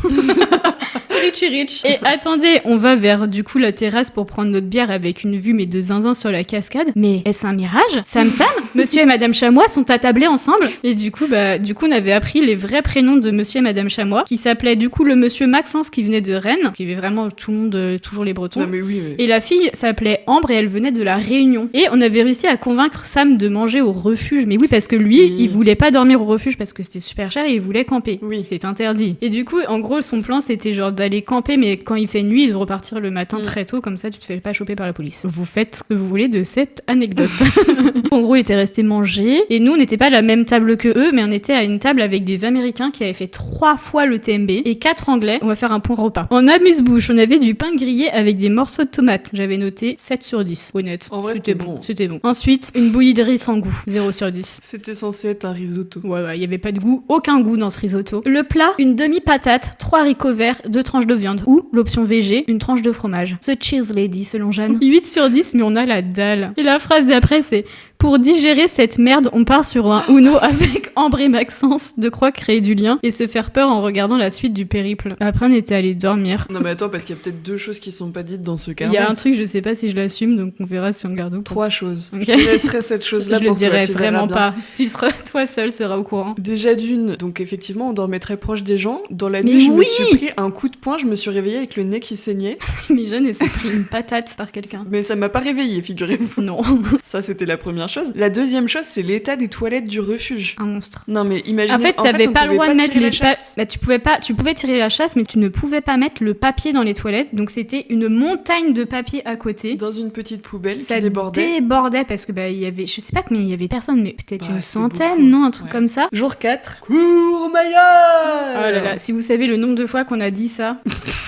Rich. Et attendez, on va vers du coup la terrasse pour prendre notre bière avec une vue mais de zinzin sur la cascade. Mais est-ce un mirage? Sam, monsieur et madame Chamois sont attablés ensemble. Et du coup, on avait appris les vrais prénoms de monsieur et madame Chamois, qui s'appelait du coup le monsieur Maxence qui venait de Rennes, qui avait vraiment tout le monde, toujours les Bretons. Non mais oui, mais... Et la fille s'appelait Ambre et elle venait de la Réunion. Et on avait réussi à convaincre Sam de manger au refuge. Mais oui, parce que lui, il voulait pas dormir au refuge parce que c'était super cher et il voulait camper. Oui. C'est interdit. Et du coup, en gros, son plan, c'était genre d'aller camper, mais quand il fait nuit, et de repartir le matin très tôt, comme ça, tu te fais pas choper par la police. Vous faites ce que vous voulez de cette anecdote. En gros, il était resté manger. Et nous, on n'était pas à la même table que eux, mais on était à une table avec des Américains qui avaient fait 3 fois le TMB et 4 Anglais. On va faire un point repas. En amuse-bouche, on avait du pain grillé avec des morceaux de tomates. J'avais noté 7 sur 10. Honnête. En vrai, c'était bon. C'était bon. Ensuite, une bouillie de riz sans goût. 0 sur 10. C'était censé être un risotto. Ouais, il y avait pas de goût. Aucun goût dans ce risotto. Le plat, une demi-patate, 3 haricots verts, 2 tranches de viande. Ou, l'option végé, une tranche de fromage. The cheese lady, selon Jeanne. 8 sur 10, mais on a la dalle. Et la phrase d'après, c'est: pour digérer cette merde, on part sur un Uno avec Ambre et Maxence, de quoi créer du lien et se faire peur en regardant la suite du périple. Après, on était allés dormir. Non mais attends, parce qu'il y a peut-être 2 choses qui sont pas dites dans ce Il carnet. y a un truc, je sais pas si je l'assume, donc on verra si on le garde ou pas. 3 choses. Ok. Je te laisserai cette chose-là Je pour le dirai toi, tu verras vraiment bien. pas. Toi seul seras au courant. Déjà d'une, donc effectivement on dormait très proche des gens. Dans la Mais nuit je me oui suis pris un coup de poing, je me suis réveillée avec le nez qui saignait. Mais Jeanne, elle s'est pris une patate par quelqu'un. Mais ça m'a pas réveillée, figurez-vous. Non, Ça c'était la première chose. La deuxième chose c'est l'état des toilettes du refuge. un monstre. Non mais imaginez, En fait, t'avais on pas le pouvait droit pas de mettre tirer les la chasse. Bah, tu pouvais tirer la chasse, mais tu ne pouvais pas mettre le papier dans les toilettes. Donc c'était une montagne de papier à côté. Dans une petite poubelle Ça qui débordait. parce que il y avait, je sais pas combien il y avait personne, mais peut-être Bah, une c'était centaine, beaucoup. non, un truc Ouais. comme ça. Jour 4. Courmayeur. Oh là là, si vous savez le nombre de fois qu'on a dit ça,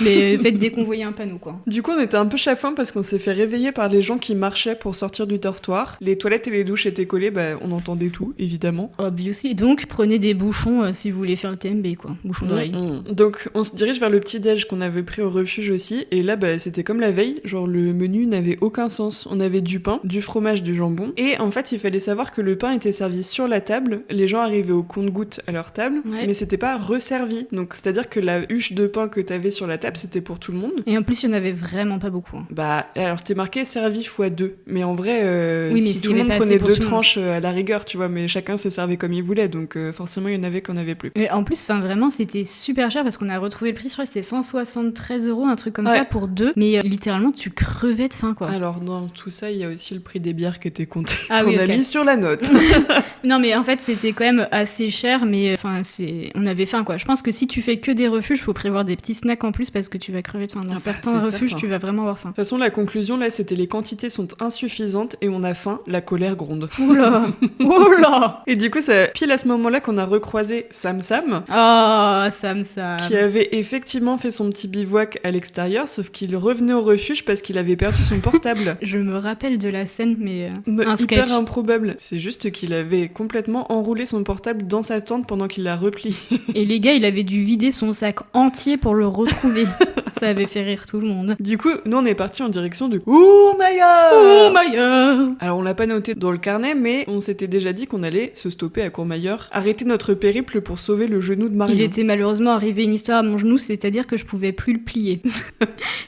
mais faites déconvoyer un panneau quoi. Du coup, on était un peu chafouin parce qu'on s'est fait réveiller par les gens qui marchaient pour sortir du dortoir. Les toilettes et les douches étaient collées, on entendait tout, évidemment. Obviously. Donc prenez des bouchons si vous voulez faire le TMB quoi, bouchons d'oreille. Donc, on se dirige vers le petit-déj qu'on avait pris au refuge aussi. Et là, c'était comme la veille. Genre, le menu n'avait aucun sens. On avait du pain, du fromage, du jambon. Et en fait, il fallait savoir que le pain était servi sur la table. Les gens arrivaient au compte-gouttes à leur table. Ouais. Mais c'était pas resservi. Donc, c'est-à-dire que la huche de pain que t'avais sur la table, c'était pour tout le monde. Et en plus, il y en avait vraiment pas beaucoup. Hein. Alors c'était marqué servi x2. Mais en vrai, Oui, mais si s'il tout le y monde avait pas prenait assez pour 2 tout le monde. tranches à la rigueur, tu vois, mais chacun se servait comme il voulait. Donc forcément, il y en avait qu'on avait plus. Et en plus, vraiment, c'était super cher parce qu'on a retrouvé le prix, je crois que c'était 173 €, un truc comme Ouais. ça pour 2. Mais littéralement, tu crevais de faim, quoi. Alors dans tout ça, il y a aussi le prix des bières qui était compté. Ah qu'on oui, a ok. mis sur la note. Non, mais en fait, c'était quand même assez cher, mais on avait faim, quoi. Je pense que si tu fais que des refuges, faut prévoir des petits snacks en plus parce que tu vas crever de faim. Dans certains c'est refuges, certain. tu vas vraiment avoir faim. De toute façon, la conclusion là, c'était les quantités sont insuffisantes et on a faim, la colère gronde. Oula Oula Et du coup, c'est pile à ce moment-là qu'on a recroisé Sam, Oh, Sam. qui avait effectivement fait son petit bivouac à l'extérieur, sauf qu'il revenait au refuge parce qu'il avait perdu son portable. Je me rappelle de la scène, mais un Hyper sketch. improbable. C'est juste qu'il avait complètement enroulé son portable dans sa tente pendant qu'il l'a replié. Et les gars, il avait dû vider son sac entier pour le retrouver. Ça avait fait rire tout le monde. Du coup, nous on est parti en direction de Courmayeur. Courmayeur. Alors on l'a pas noté dans le carnet, mais on s'était déjà dit qu'on allait se stopper à Courmayeur, arrêter notre périple pour sauver le genou de Marion. Il était malheureusement arrivé une histoire à mon genou, c'est-à-dire que je pouvais plus le plier.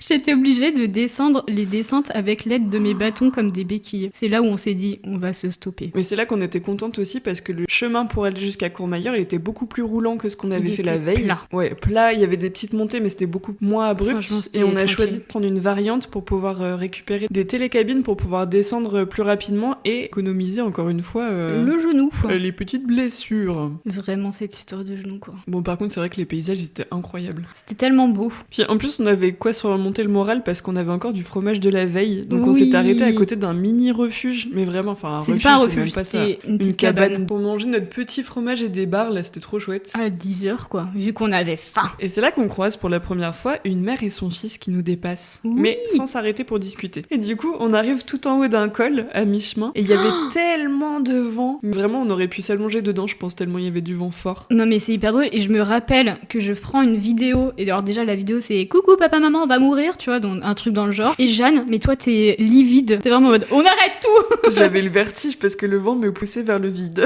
J'étais obligée de descendre les descentes avec l'aide de mes bâtons comme des béquilles. C'est là où on s'est dit, on va se stopper. Mais c'est là qu'on était contente aussi parce que le chemin pour aller jusqu'à Courmayeur, il était beaucoup plus roulant que ce qu'on avait Il fait était la veille. plat. Ouais, plat, il y avait des petites montées, mais c'était beaucoup moins brut. Franchement, c'était Et on a tranquille. choisi de prendre une variante pour pouvoir récupérer des télécabines pour pouvoir descendre plus rapidement et économiser encore une fois Le genou. les petites blessures. Vraiment cette histoire de genou, quoi. Bon, par contre, c'est vrai que les paysages ils étaient incroyables. C'était tellement beau. Puis en plus, on avait quoi sur remonter le moral parce qu'on avait encore du fromage de la veille. Donc on Oui. s'est arrêté à côté d'un mini refuge. Mais vraiment, enfin, un C'était refuge, pas un c'est refuge, même pas ça. c'était une Une petite cabane pour manger notre petit fromage et des bars. Là, c'était trop chouette. À 10h, quoi, vu qu'on avait faim. Et c'est là qu'on croise pour la première fois une mère et son fils qui nous dépassent, Oui. mais sans s'arrêter pour discuter. Et du coup, on arrive tout en haut d'un col, à mi-chemin, et il y avait tellement de vent. Vraiment, on aurait pu s'allonger dedans, je pense, tellement il y avait du vent fort. Non mais c'est hyper drôle et je me rappelle que je prends une vidéo et alors déjà la vidéo c'est coucou papa maman on va mourir tu vois donc un truc dans le genre et Jeanne mais toi t'es livide t'es vraiment en mode on arrête tout J'avais le vertige parce que le vent me poussait vers le vide.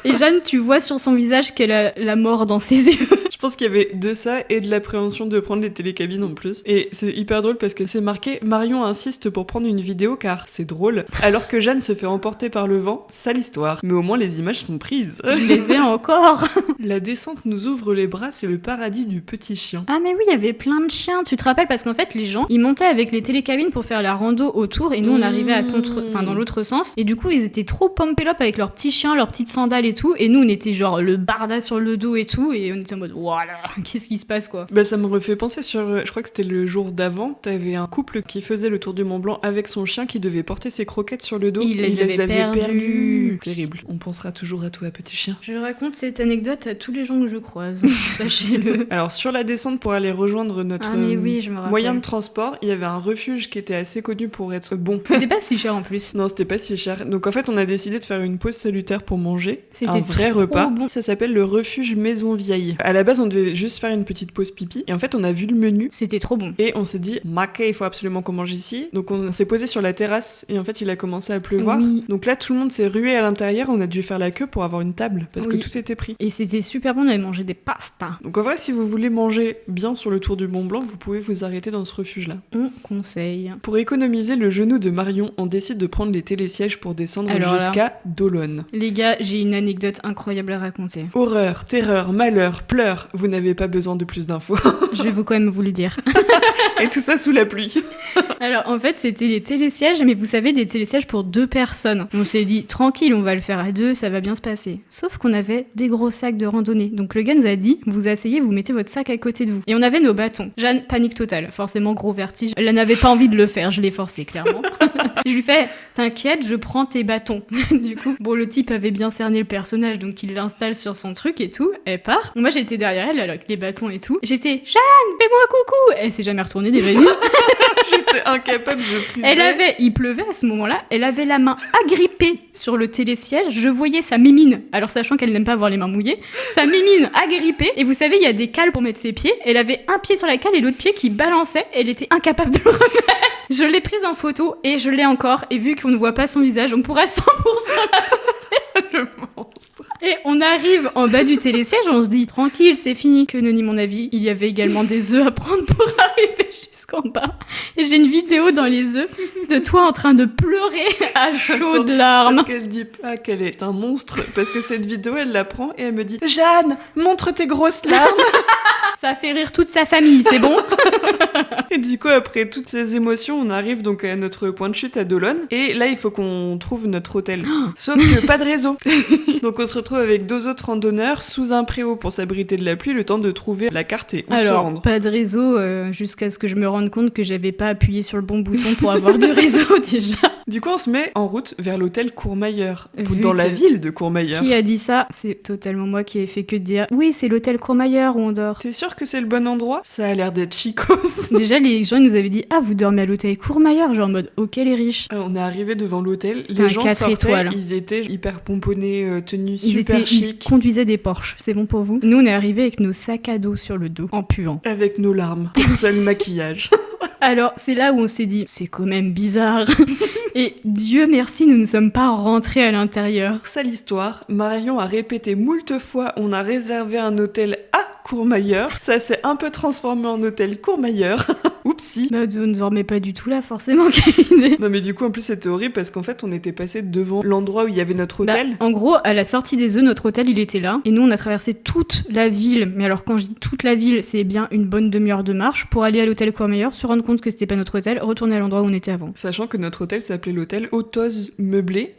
et Jeanne tu vois sur son visage qu'elle a la mort dans ses yeux. Je pense qu'il y avait de ça et de l'appréhension de prendre les télécabines en plus. Et c'est hyper drôle parce que c'est marqué Marion insiste pour prendre une vidéo car c'est drôle, alors que Jeanne se fait emporter par le vent, sale histoire. Mais au moins les images sont prises. Je les ai encore. La descente nous ouvre les bras, c'est le paradis du petit chien. Ah mais oui il y avait plein de chiens tu te rappelles parce qu'en fait les gens ils montaient avec les télécabines pour faire la rando autour et nous on arrivait à dans l'autre sens et du coup ils étaient trop pumped up avec leurs petits chiens leurs petites sandales et tout et nous on était genre le barda sur le dos et tout et on était en mode voilà qu'est-ce qui se passe quoi. Bah ça me refait penser sur, je crois que c'était le jour d'avant, t'avais un couple qui faisait le tour du Mont Blanc avec son chien qui devait porter ses croquettes sur le dos. Il les et avait perdues. Terrible. On pensera toujours à toi petit chien. Je raconte cette anecdote à tous les gens que je croise, sachez-le. Alors sur la descente pour aller rejoindre notre Ah mais oui, je me rappelle. moyen de transport, il y avait un refuge qui était assez connu pour être bon. C'était pas si cher en plus. Non, c'était pas si cher. Donc en fait, on a décidé de faire une pause salutaire pour manger. C'était un vrai trop repas. bon. Ça s'appelle le refuge Maison Vieille. À la base, on devait juste faire une petite pause pipi. Et en fait, on a vu le menu. C'était trop bon. Et on s'est dit, Maca, il faut absolument qu'on mange ici. Donc on s'est posé sur la terrasse. Et en fait, il a commencé à pleuvoir. Oui. Donc là, tout le monde s'est rué à l'intérieur. On a dû faire la queue pour avoir une table. Parce Oui. que tout était pris. Et c'était super bon, on avait mangé des pastas. Donc en vrai, si vous voulez manger bien sur le tour du Mont Blanc, vous pouvez vous arrêter dans ce refuge-là. On conseille. Pour économiser le genou de Marion, on décide de prendre les télésièges pour descendre Alors là. jusqu'à Dolonne. Les gars, j'ai une anecdote incroyable à raconter. Horreur, terreur, malheur, pleurs, vous n'avez pas besoin de plus d'infos. Je vais quand même vous le dire. Et tout ça sous la pluie. Alors en fait c'était les télésièges, mais vous savez des télésièges pour 2 personnes. On s'est dit tranquille, on va le faire à 2, ça va bien se passer. Sauf qu'on avait des gros sacs de randonnée. Donc le gars nous a dit, vous asseyez, vous mettez votre sac à côté de vous. Et on avait nos bâtons. Jeanne, panique totale, forcément gros vertige. Elle n'avait pas envie de le faire, je l'ai forcé clairement. Je lui fais, t'inquiète, je prends tes bâtons. Du coup, bon le type avait bien cerné le personnage, donc il l'installe sur son truc et tout. Elle part. Moi j'étais derrière elle avec les bâtons et tout. J'étais, Jeanne, fais-moi coucou. Elle s'est jamais retournée déjà. J'étais incapable, je frisais. Il pleuvait à ce moment-là, elle avait la main agrippée sur le télésiège, je voyais sa mimine, alors sachant qu'elle n'aime pas avoir les mains mouillées, sa mimine agrippée, et vous savez, il y a des cales pour mettre ses pieds, elle avait un pied sur la cale et l'autre pied qui balançait, elle était incapable de le remettre. Je l'ai prise en photo, et je l'ai encore, et vu qu'on ne voit pas son visage, on pourra 100% le monstre. Et on arrive en bas du télésiège, on se dit tranquille, c'est fini, que nenni mon avis. Il y avait également des œufs à prendre pour arriver jusqu'en bas. Et j'ai une vidéo dans les œufs de toi en train de pleurer à chaudes larmes. Parce qu'elle dit pas qu'elle est un monstre, parce que cette vidéo, elle la prend et elle me dit « Jeanne, montre tes grosses larmes !» Ça a fait rire toute sa famille, c'est bon? Et du coup, après toutes ces émotions, on arrive donc à notre point de chute à Dolonne. Et là, il faut qu'on trouve notre hôtel. Sauf que pas de réseau. Donc on se retrouve avec 2 autres randonneurs sous un préau pour s'abriter de la pluie, le temps de trouver la carte et où se Alors, rendre. pas de réseau, jusqu'à ce que je me rende compte que j'avais pas appuyé sur le bon bouton pour avoir du réseau déjà. Du coup, on se met en route vers l'hôtel Courmayeur, Vu dans la que- ville de Courmayeur. Qui a dit ça? C'est totalement moi qui ai fait que de dire oui, c'est l'hôtel Courmayeur où on dort. T'es sûr que c'est le bon endroit? Ça a l'air d'être chicos. Déjà, les gens ils nous avaient dit ah, vous dormez à l'hôtel Courmayeur, genre en mode ok, les riches. On est arrivé devant l'hôtel, C'était les un gens 4 sortaient, étoiles. ils étaient hyper pomponnés, tenus Ils super ils chic, conduisaient des Porsche, c'est bon pour vous? Nous, on est arrivés avec nos sacs à dos sur le dos, en puant. avec nos larmes, pour seul maquillage. Alors, c'est là où on s'est dit, c'est quand même bizarre. Et Dieu merci, nous ne sommes pas rentrés à l'intérieur. Sale histoire, Marion a répété moult fois, on a réservé un hôtel à Courmayeur. Ça s'est un peu transformé en hôtel Courmayeur. Oupsie. Bah, on ne dormait pas du tout là, forcément, quelle idée. Non mais du coup en plus c'était horrible parce qu'en fait on était passé devant l'endroit où il y avait notre hôtel. En gros, à la sortie des œufs, notre hôtel il était là et nous on a traversé toute la ville, mais alors quand je dis toute la ville, c'est bien une bonne demi-heure de marche pour aller à l'hôtel Courmayeur, se rendre compte que c'était pas notre hôtel, retourner à l'endroit où on était avant. Sachant que notre hôtel s'appelait l'hôtel Autos Meublé.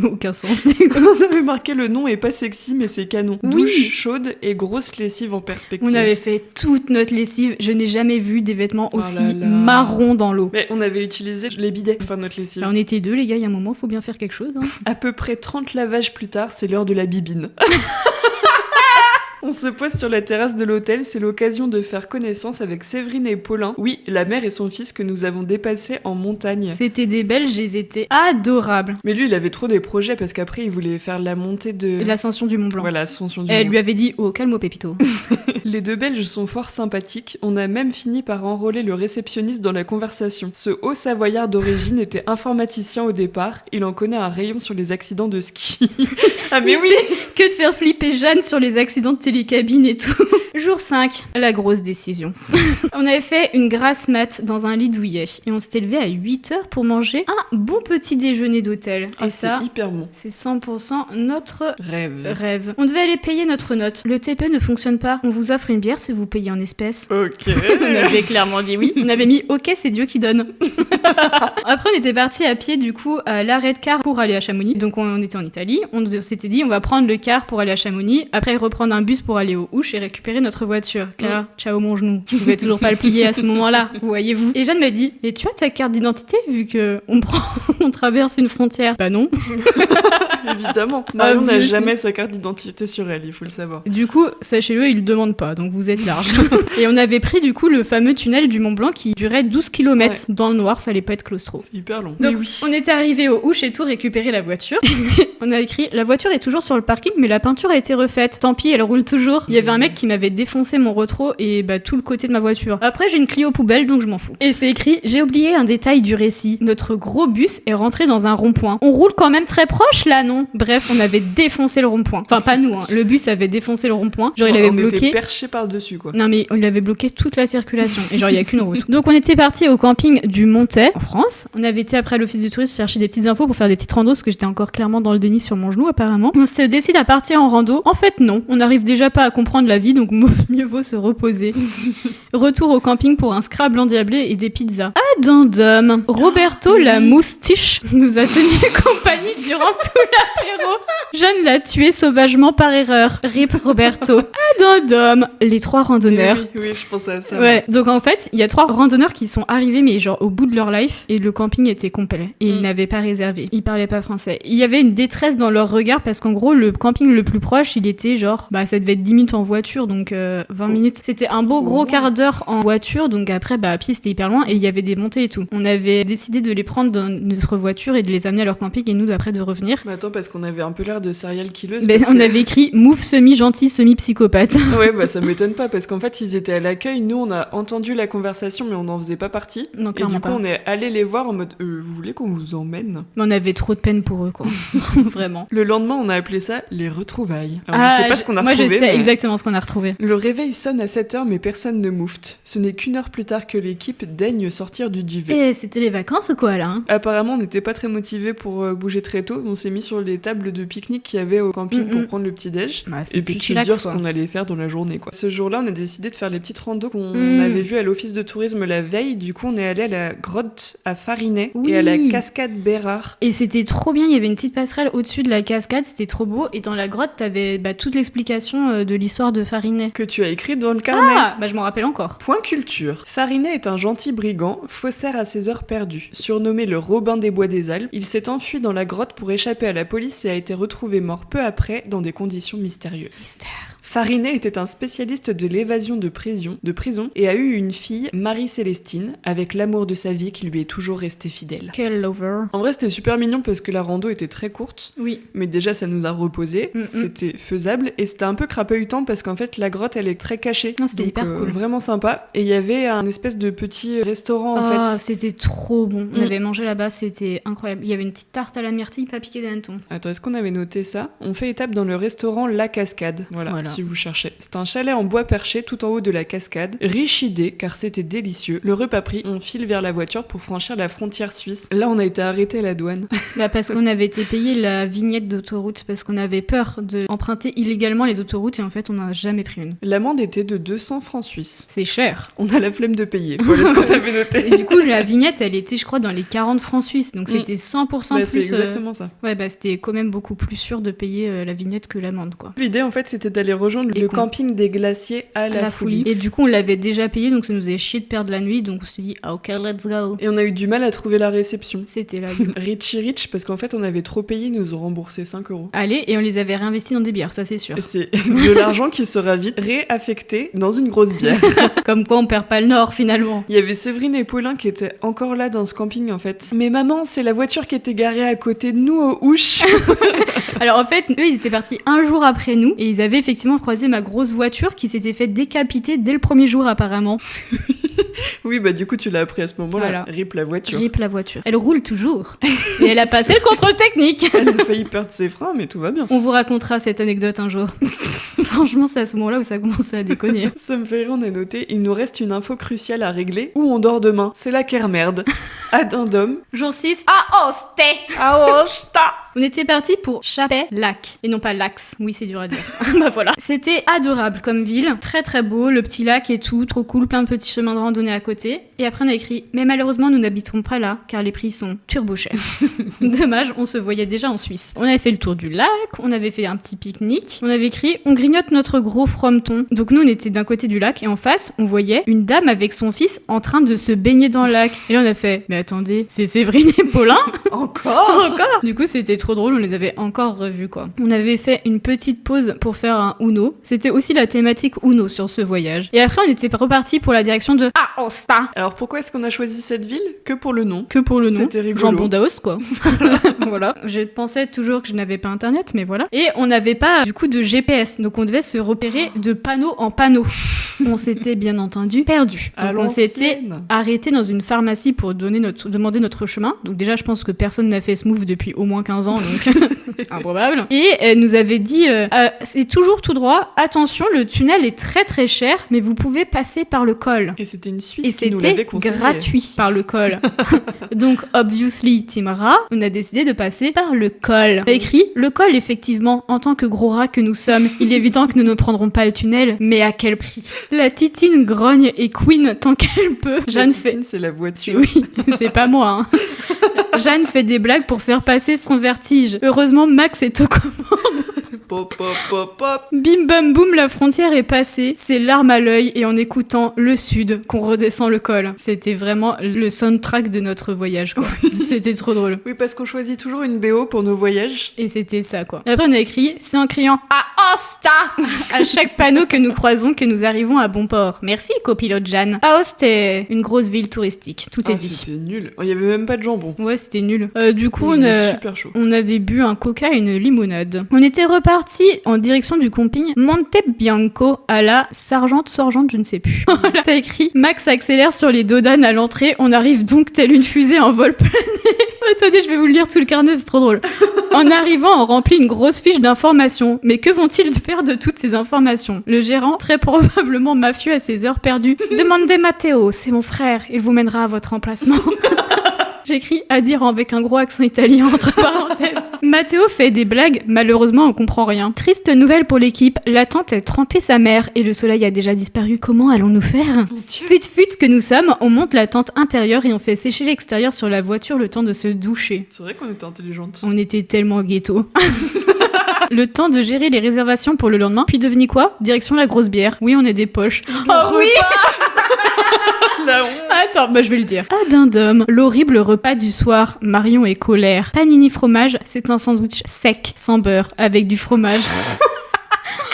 Aucun sens. On avait marqué le nom est pas sexy mais c'est canon. Oui. Douche chaude et grosse lessive en perspective. On avait fait toute notre lessive, je n'ai jamais vu des vêtements Oh aussi là là. marrons dans l'eau. Mais on avait utilisé les bidets pour faire notre lessive. Bah, on était deux les gars, il y a un moment, faut bien faire quelque chose. Hein. À peu près 30 lavages plus tard, c'est l'heure de la bibine. On se pose sur la terrasse de l'hôtel, c'est l'occasion de faire connaissance avec Séverine et Paulin. Oui, la mère et son fils que nous avons dépassés en montagne. C'était des Belges, ils étaient adorables. Mais lui, il avait trop des projets parce qu'après, il voulait faire la montée de... L'ascension du Mont Blanc. Voilà, l'ascension du Elle Mont. lui avait dit « Oh, calme Pépito ». Les deux Belges sont fort sympathiques. On a même fini par enrôler le réceptionniste dans la conversation. Ce haut savoyard d'origine était informaticien au départ. Il en connaît un rayon sur les accidents de ski. Ah mais oui. Que de faire flipper Jeanne sur les accidents de télécabine et tout. Jour 5, la grosse décision. On avait fait une grasse mat dans un lit douillet et on s'était levé à 8h pour manger un bon petit déjeuner d'hôtel. Ah, Et ça, c'est hyper bon. c'est 100% notre Rêve. On devait aller payer notre note. Le TP ne fonctionne pas. On vous offre une bière si vous payez en espèces. Ok. On avait clairement dit oui. On avait mis OK, c'est Dieu qui donne. Après, on était parti à pied du coup à l'arrêt de car pour aller à Chamonix. Donc on était en Italie. On s'était dit on va prendre le car pour aller à Chamonix. Après reprendre un bus pour aller aux Ouches et récupérer notre voiture. Car ciao mon genou. Je pouvais toujours pas le plier à ce moment-là. Voyez-vous. Et Jeanne m'a dit et tu as ta carte d'identité vu que on traverse une frontière. Bah non. Évidemment. Marion n'a Obviously. jamais sa carte d'identité sur elle, il faut le savoir. Du coup, sachez-le, il le demande pas, donc vous êtes large. Et on avait pris du coup le fameux tunnel du Mont Blanc qui durait 12 km dans le noir, fallait pas être claustro. C'est hyper long. Donc Mais oui. on était arrivé aux Ouches et tout, récupérer la voiture. On a écrit la voiture est toujours sur le parking, mais la peinture a été refaite. Tant pis, elle roule toujours. Il y avait un mec qui m'avait défoncé mon rétro et bah, tout le côté de ma voiture. Après, j'ai une Clio poubelle, donc je m'en fous. Et c'est écrit j'ai oublié un détail du récit. Notre gros bus est rentré dans un rond-point. On roule quand même très proche là, non? Bref, on avait défoncé le rond-point. Enfin, pas nous, hein. Le bus avait défoncé le rond-point. Genre, il avait on bloqué. était perché par-dessus, quoi. Non mais on avait bloqué toute la circulation et genre il y a qu'une route. Donc on était parti au camping du Montet en France. On avait été après à l'office du tourisme chercher des petites infos pour faire des petites randos parce que j'étais encore clairement dans le déni sur mon genou apparemment. On se décide à partir en rando. En fait non, on n'arrive déjà pas à comprendre la vie donc mieux vaut se reposer. Retour au camping pour un Scrabble endiablé et des pizzas. Addendum. Roberto la moustiche nous a tenu compagnie durant tout l'apéro. Jeanne l'a tué sauvagement par erreur. Rip Roberto. Addendum. Les 3 randonneurs. Oui, je pensais à ça. Ouais, donc en fait, il y a 3 randonneurs qui sont arrivés, mais genre au bout de leur life, et le camping était complet. Et ils n'avaient pas réservé. Ils parlaient pas français. Il y avait une détresse dans leur regard parce qu'en gros, le camping le plus proche, il était genre, bah ça devait être 10 minutes en voiture, donc 20 minutes. C'était un beau gros quart d'heure en voiture, donc après, bah à pied c'était hyper loin et il y avait des montées et tout. On avait décidé de les prendre dans notre voiture et de les amener à leur camping et nous d'après de revenir. Mais attends, parce qu'on avait un peu l'air de serial killers. Ben, on avait écrit move semi-gentil, semi-psychopathe. Ouais, bah ça m'étonne pas parce qu'en fait ils étaient à l'accueil, nous on a entendu la conversation mais on n'en faisait pas partie. Non, Et clairement du coup pas. on est allé les voir en mode vous voulez qu'on vous emmène? Mais on avait trop de peine pour eux, quoi. Vraiment. Le lendemain on a appelé ça les retrouvailles. Alors je sais pas ce qu'on a moi, retrouvé. je sais mais... exactement ce qu'on a retrouvé. Le réveil sonne à 7h mais personne ne moufte. Ce n'est qu'une heure plus tard que l'équipe daigne sortir du duvet. Et c'était les vacances ou quoi, là hein? Apparemment on n'était pas très motivés pour bouger très tôt, on s'est mis sur les tables de pique-nique qu'il y avait au camping pour prendre le petit déj. Bah, Et c'était puis se chillax, dire ce quoi. qu'on allait faire dans la journée, quoi. Ce jour-là, on a décidé de faire les petites randos qu'on avait vues à l'office de tourisme la veille. Du coup, on est allé à la grotte à Farinet Oui. et à la cascade Bérard. Et c'était trop bien, il y avait une petite passerelle au-dessus de la cascade, c'était trop beau. Et dans la grotte, t'avais toute l'explication de l'histoire de Farinet. Que tu as écrit dans le carnet. Ah, bah je m'en rappelle encore. Point culture. Farinet est un gentil brigand, faussaire à ses heures perdues. Surnommé le Robin des Bois des Alpes, il s'est enfui dans la grotte pour échapper à la police et a été retrouvé mort peu après dans des conditions mystérieuses. Mystère. Farinet était un spécialiste de l'évasion de prison et a eu une fille, Marie-Célestine, avec l'amour de sa vie qui lui est toujours resté fidèle. Quel lover. En vrai, c'était super mignon parce que la rando était très courte, Oui. mais déjà ça nous a reposé, c'était faisable et c'était un peu crapahutant parce qu'en fait la grotte elle est très cachée. Non, c'était donc, hyper cool. Vraiment sympa. Et il y avait un espèce de petit restaurant en Ah, fait. c'était trop bon. On avait mangé là-bas, c'était incroyable. Il y avait une petite tarte à la myrtille pas piquée d'hanneton. Attends, est-ce qu'on avait noté ça? On fait étape dans le restaurant La Cascade. Voilà. si vous cherchez. C'est un chalet en bois perché tout en haut de la cascade. Riche idée, car c'était délicieux. Le repas pris, on file vers la voiture pour franchir la frontière suisse. Là, on a été arrêté à la douane. Bah parce qu'on avait été payé la vignette d'autoroute, parce qu'on avait peur d'emprunter illégalement les autoroutes, et en fait, on n'a jamais pris une. L'amende était de 200 francs suisses. C'est cher. On a la flemme de payer. Voilà ce qu'on avait noté. Et du coup, la vignette, elle était, je crois, dans les 40 francs suisses, donc c'était 100% Bah, plus... c'est exactement ça. Ouais, bah c'était quand même beaucoup plus sûr de payer la vignette que l'amende, quoi. L'idée, en fait, c'était d'aller rejoindre Et le con. camping des glaciers à la Foulie. Et du coup, on l'avait déjà payé, donc ça nous avait chié de perdre la nuit, donc on s'est dit, ah, ok, let's go. Et on a eu du mal à trouver la réception. C'était là. Richie Rich, parce qu'en fait, on avait trop payé, ils nous ont remboursé 5 €. Allez, et on les avait réinvestis dans des bières, ça c'est sûr. Et c'est de l'argent qui sera vite réaffecté dans une grosse bière. Comme quoi, on perd pas le nord, finalement. Il y avait Séverine et Paulin qui étaient encore là dans ce camping, en fait. Mais maman, c'est la voiture qui était garée à côté de nous aux Houches. Alors en fait, eux, ils étaient partis un jour après nous, et ils avaient effectivement croisé ma grosse voiture qui s'était fait décapiter dès le premier jour, apparemment. Oui, bah du coup, tu l'as appris à ce moment-là. Voilà. Rip la voiture. Rip la voiture. Elle roule toujours. Et elle a passé le contrôle technique. Elle a failli perdre ses freins, mais tout va bien. On vous racontera cette anecdote un jour. Franchement, c'est à ce moment-là où ça a commencé à déconner. Ça me fait rire, on a noté. Il nous reste une info cruciale à régler. Où on dort demain? C'est la kermerde. À Dindôme. Jour 6, à Osté. À Osta. On était parti pour Chapet-Lac. Et non pas Lax. Oui, c'est dur à dire. Bah voilà. C'était adorable comme ville. Très très beau. Le petit lac et tout. Trop cool. Plein de petits chemins de randonnée à côté. Et après, on a écrit « Mais malheureusement, nous n'habiterons pas là, car les prix sont turbo chers. » Dommage, on se voyait déjà en Suisse. On avait fait le tour du lac. On avait fait un petit pique-nique. On avait écrit « On grignote notre gros frometon. » Donc nous, on était d'un côté du lac. Et en face, on voyait une dame avec son fils en train de se baigner dans le lac. Et là, on a fait « Mais attendez, c'est Séverine et Paulin ?» Encore. Du coup, c'était trop drôle, on les avait encore revus, quoi. On avait fait une petite pause pour faire un Uno. C'était aussi la thématique Uno sur ce voyage. Et après, on était reparti pour la direction de Aosta. Alors pourquoi est-ce qu'on a choisi cette ville? Que pour le nom. Que pour le nom. C'était rigolo. Jambon d'Aos, quoi. Voilà. Je pensais toujours que je n'avais pas internet, mais voilà. Et on n'avait pas, du coup, de GPS. Donc on devait se repérer de panneau en panneau. On s'était bien entendu perdu. À Donc on s'était l'ancienne. arrêté dans une pharmacie pour demander notre chemin. Donc déjà, je pense que personne n'a fait ce move depuis au moins 15 ans, donc improbable. Et elle nous avait dit, c'est toujours tout droit, attention, le tunnel est très très cher, mais vous pouvez passer par le col. Et c'était une Suisse Et qui nous c'était l'avait conseillé. gratuit par le col. Donc, obviously, Team Rat, on a décidé de passer par le col. On a écrit, le col, effectivement, en tant que gros rat que nous sommes, il est évident que nous ne prendrons pas le tunnel, mais à quel prix? La titine grogne et queen tant qu'elle peut. Jeanne fait... Titine, c'est la voiture. Oui, c'est pas moi, hein. Jeanne fait des blagues pour faire passer son vertige. Heureusement, Max est aux commandes. Pop, pop, pop, pop. Bim bam boum, la frontière est passée. C'est larmes à l'œil et en écoutant le sud qu'on redescend le col. C'était vraiment le soundtrack de notre voyage, quoi. C'était trop drôle. Oui, parce qu'on choisit toujours une BO pour nos voyages. Et c'était ça, quoi. Et après, on a écrit, c'est en criant à Aosta à chaque panneau que nous croisons que nous arrivons à bon port. Merci, copilote Jeanne. Aoste est une grosse ville touristique. Tout est dit. C'était nul. Il y avait même pas de jambon. Ouais, c'était nul. Du coup, Il faisait super chaud. on avait bu un coca et une limonade. On était reparti en direction du camping Monte Bianco à la Sargente, je ne sais plus. Voilà. T'as écrit Max accélère sur les dodanes à l'entrée. On arrive donc telle une fusée en vol plané. Attendez, je vais vous le lire tout le carnet, c'est trop drôle. En arrivant, on remplit une grosse fiche d'informations. Mais que vont-ils faire de toutes ces informations? Le gérant, très probablement mafieux à ses heures perdues, demandez Matteo, c'est mon frère, il vous mènera à votre emplacement. J'écris à dire avec un gros accent italien entre parenthèses. Matteo fait des blagues, malheureusement on comprend rien. Triste nouvelle pour l'équipe, la tente a trempé sa mère et le soleil a déjà disparu. Comment allons-nous faire? Fut que nous sommes, on monte la tente intérieure et on fait sécher l'extérieur sur la voiture le temps de se doucher. C'est vrai qu'on était intelligente. On était tellement ghetto. Le temps de gérer les réservations pour le lendemain, puis devenu quoi? Direction la grosse bière. Oui, on est des poches. Oh oui. La honte. Attends, bah je vais le dire. À Dindôme, l'horrible repas du soir. Marion est colère. Panini fromage, c'est un sandwich sec, sans beurre, avec du fromage.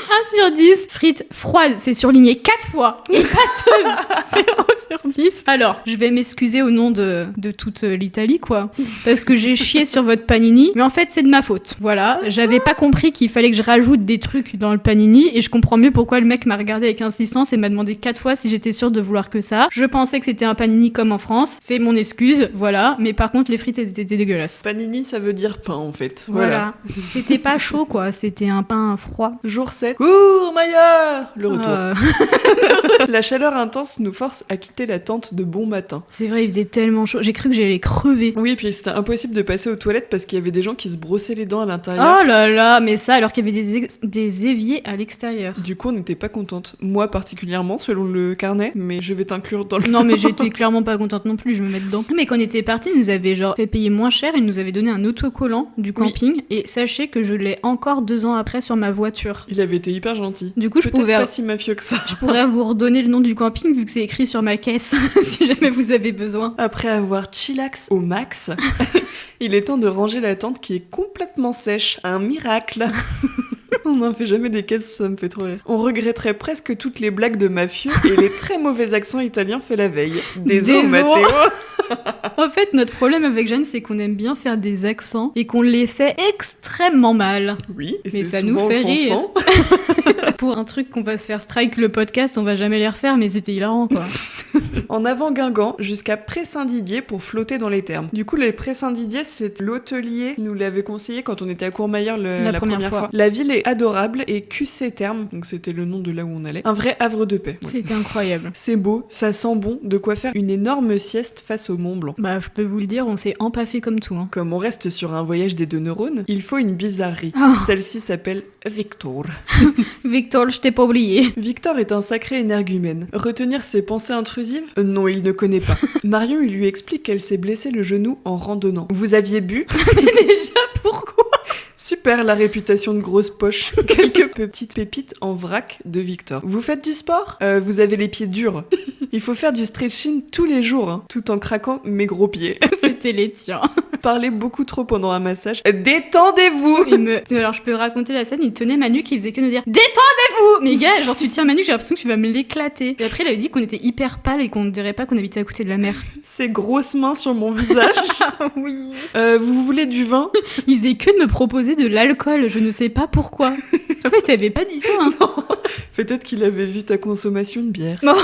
1 sur 10. Frites froides, c'est surligné 4 fois. Et pâteuses, 0 sur 10. Alors, je vais m'excuser au nom de toute l'Italie, quoi. Parce que j'ai chié sur votre panini. Mais en fait, c'est de ma faute. Voilà. J'avais pas compris qu'il fallait que je rajoute des trucs dans le panini. Et je comprends mieux pourquoi le mec m'a regardé avec insistance et m'a demandé 4 fois si j'étais sûre de vouloir que ça. Je pensais que c'était un panini comme en France. C'est mon excuse. Voilà. Mais par contre, les frites, elles étaient dégueulasses. Panini, ça veut dire pain, en fait. Voilà. C'était pas chaud, quoi. C'était un pain froid. Jour 7. Cours, Maya! Le retour. La chaleur intense nous force à quitter la tente de bon matin. C'est vrai, il faisait tellement chaud. J'ai cru que j'allais crever. Oui, puis c'était impossible de passer aux toilettes parce qu'il y avait des gens qui se brossaient les dents à l'intérieur. Oh là là, mais ça alors qu'il y avait des éviers à l'extérieur. Du coup, on n'était pas contente. Moi particulièrement, selon le carnet, mais je vais t'inclure dans le... Non, mais j'étais clairement pas contente non plus, je me mets dedans. Mais quand on était partis, ils nous avaient genre fait payer moins cher, ils nous avaient donné un autocollant du camping, et sachez que je l'ai encore 2 ans après sur ma voiture. Il avait été hyper gentil. Du coup, je Peut-être pouvais... pas si mafieux que ça. Je pourrais vous redonner le nom du camping vu que c'est écrit sur ma caisse, si jamais vous avez besoin. Après avoir chillax au max, il est temps de ranger la tente qui est complètement sèche. Un miracle. On n'en fait jamais des caisses, ça me fait trop rire. On regretterait presque toutes les blagues de mafieux et les très mauvais accents italiens faits la veille. Désolé, Matteo. En fait, notre problème avec Jeanne, c'est qu'on aime bien faire des accents et qu'on les fait extrêmement mal. Oui, et mais c'est ça nous souvent fait offensant. Pour un truc qu'on va se faire strike le podcast, on va jamais les refaire, mais c'était hilarant quoi. En avant Guingamp jusqu'à Pré-Saint-Didier pour flotter dans les thermes. Du coup, les Pré-Saint-Didier, c'est l'hôtelier qui nous l'avait conseillé quand on était à Courmayeur la première fois. La ville est adorable et QC Thermes, donc c'était le nom de là où on allait, un vrai havre de paix. C'était incroyable. C'est beau, ça sent bon, de quoi faire une énorme sieste face au Mont Blanc. Bah, je peux vous le dire, on s'est empaffé comme tout. Hein. Comme on reste sur un voyage des 2 neurones, il faut une bizarrerie. Oh. Celle-ci s'appelle Victor. Victor, je t'ai pas oublié. Victor est un sacré énergumène. Retenir ses pensées intrusives ? Non, il ne connaît pas. Marion, il lui explique qu'elle s'est blessé le genou en randonnant. Vous aviez bu ? Mais déjà, pourquoi ? Super la réputation de grosse poche. Quelques petites pépites en vrac de Victor. Vous faites du sport ? Vous avez les pieds durs. Il faut faire du stretching tous les jours, hein, tout en craquant mes gros pieds. C'était les tiens. Parler beaucoup trop pendant un massage. Détendez-vous ! Alors je peux raconter la scène, il tenait ma nuque, il faisait que nous dire « Détendez-vous !» Mais gars, genre tu tiens ma nuque, j'ai l'impression que tu vas me l'éclater. Et après il avait dit qu'on était hyper pâle et qu'on ne dirait pas qu'on habitait à côté de la mer. Ses grosses mains sur mon visage. Ah oui. Vous voulez du vin ? Il faisait que de me proposer de l'alcool, je ne sais pas pourquoi. Toi t'avais pas dit ça hein. Non. Peut-être qu'il avait vu ta consommation de bière. Non.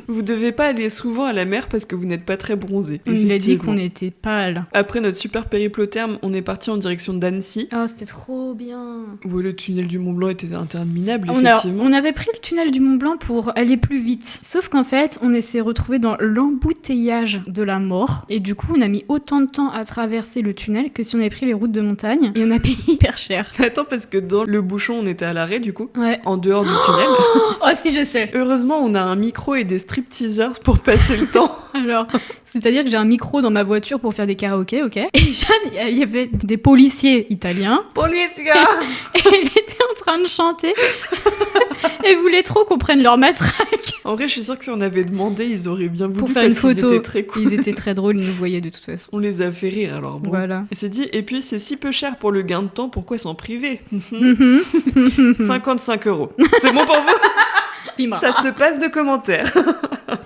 Vous devez pas aller souvent à la mer parce que vous n'êtes pas très bronzé. On lui a dit qu'on était pâle. Après notre super périple au terme, on est parti en direction d'Annecy. Oh, c'était trop bien. Où le tunnel du Mont Blanc était interminable, effectivement. On avait pris le tunnel du Mont Blanc pour aller plus vite. Sauf qu'en fait, on s'est retrouvé dans l'embouteillage de la mort. Et du coup, on a mis autant de temps à traverser le tunnel que si on avait pris les routes de montagne. Et on a payé hyper cher. Attends, parce que dans le bouchon, on était à l'arrêt, du coup. Ouais. En dehors du tunnel. Oh si, je sais. Heureusement, on a un micro et des stripteasers pour passer le temps. Alors, c'est-à-dire que j'ai un micro dans ma voiture pour faire des karaokés, ok ? Et Jeanne, il y avait des policiers italiens. Policia ! Et elle était en train de chanter. Elle voulait trop qu'on prenne leur matraque. En vrai, je suis sûre que si on avait demandé, ils auraient bien voulu pour faire parce une photo. qu'ils étaient très cool. Ils étaient très drôles, ils nous voyaient de toute façon. On les a fait rire, alors bon. Voilà. Et c'est dit, et puis c'est si peu cher pour le gain de temps, pourquoi s'en priver ? 55 €. C'est bon pour vous ? Ça se passe de commentaires.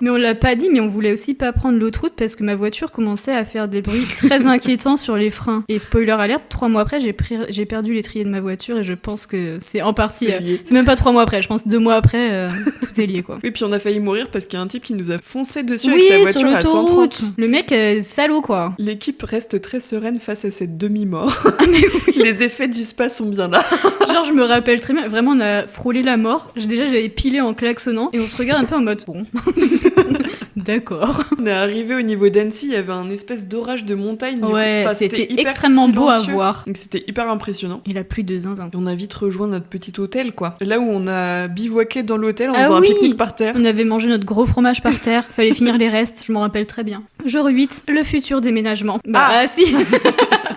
Mais on l'a pas dit, mais on voulait aussi pas prendre l'autre route parce que ma voiture commençait à faire des bruits très inquiétants sur les freins. Et spoiler alert, 3 mois après, j'ai perdu l'étrier de ma voiture et je pense que c'est en partie... c'est même pas 3 mois après, je pense 2 mois après, tout est lié quoi. Oui, puis on a failli mourir parce qu'il y a un type qui nous a foncé dessus oui, avec sa voiture à 130. Le mec, salaud quoi. L'équipe reste très sereine face à cette demi-mort. Ah mais oui. Les effets du spa sont bien là. Genre je me rappelle très bien, vraiment on a frôlé la mort. J'avais pilé en klaxonnant et on se regarde un peu en mode bon. D'accord. On est arrivé au niveau d'Annecy, il y avait un espèce d'orage de montagne. Ouais, enfin, c'était extrêmement beau à voir. Donc c'était hyper impressionnant. Il a plu de zinzin. Et on a vite rejoint notre petit hôtel, quoi. Là où on a bivouaqué dans l'hôtel en faisant un pique-nique par terre. On avait mangé notre gros fromage par terre, fallait finir les restes, je m'en rappelle très bien. Jour 8, le futur déménagement. Si.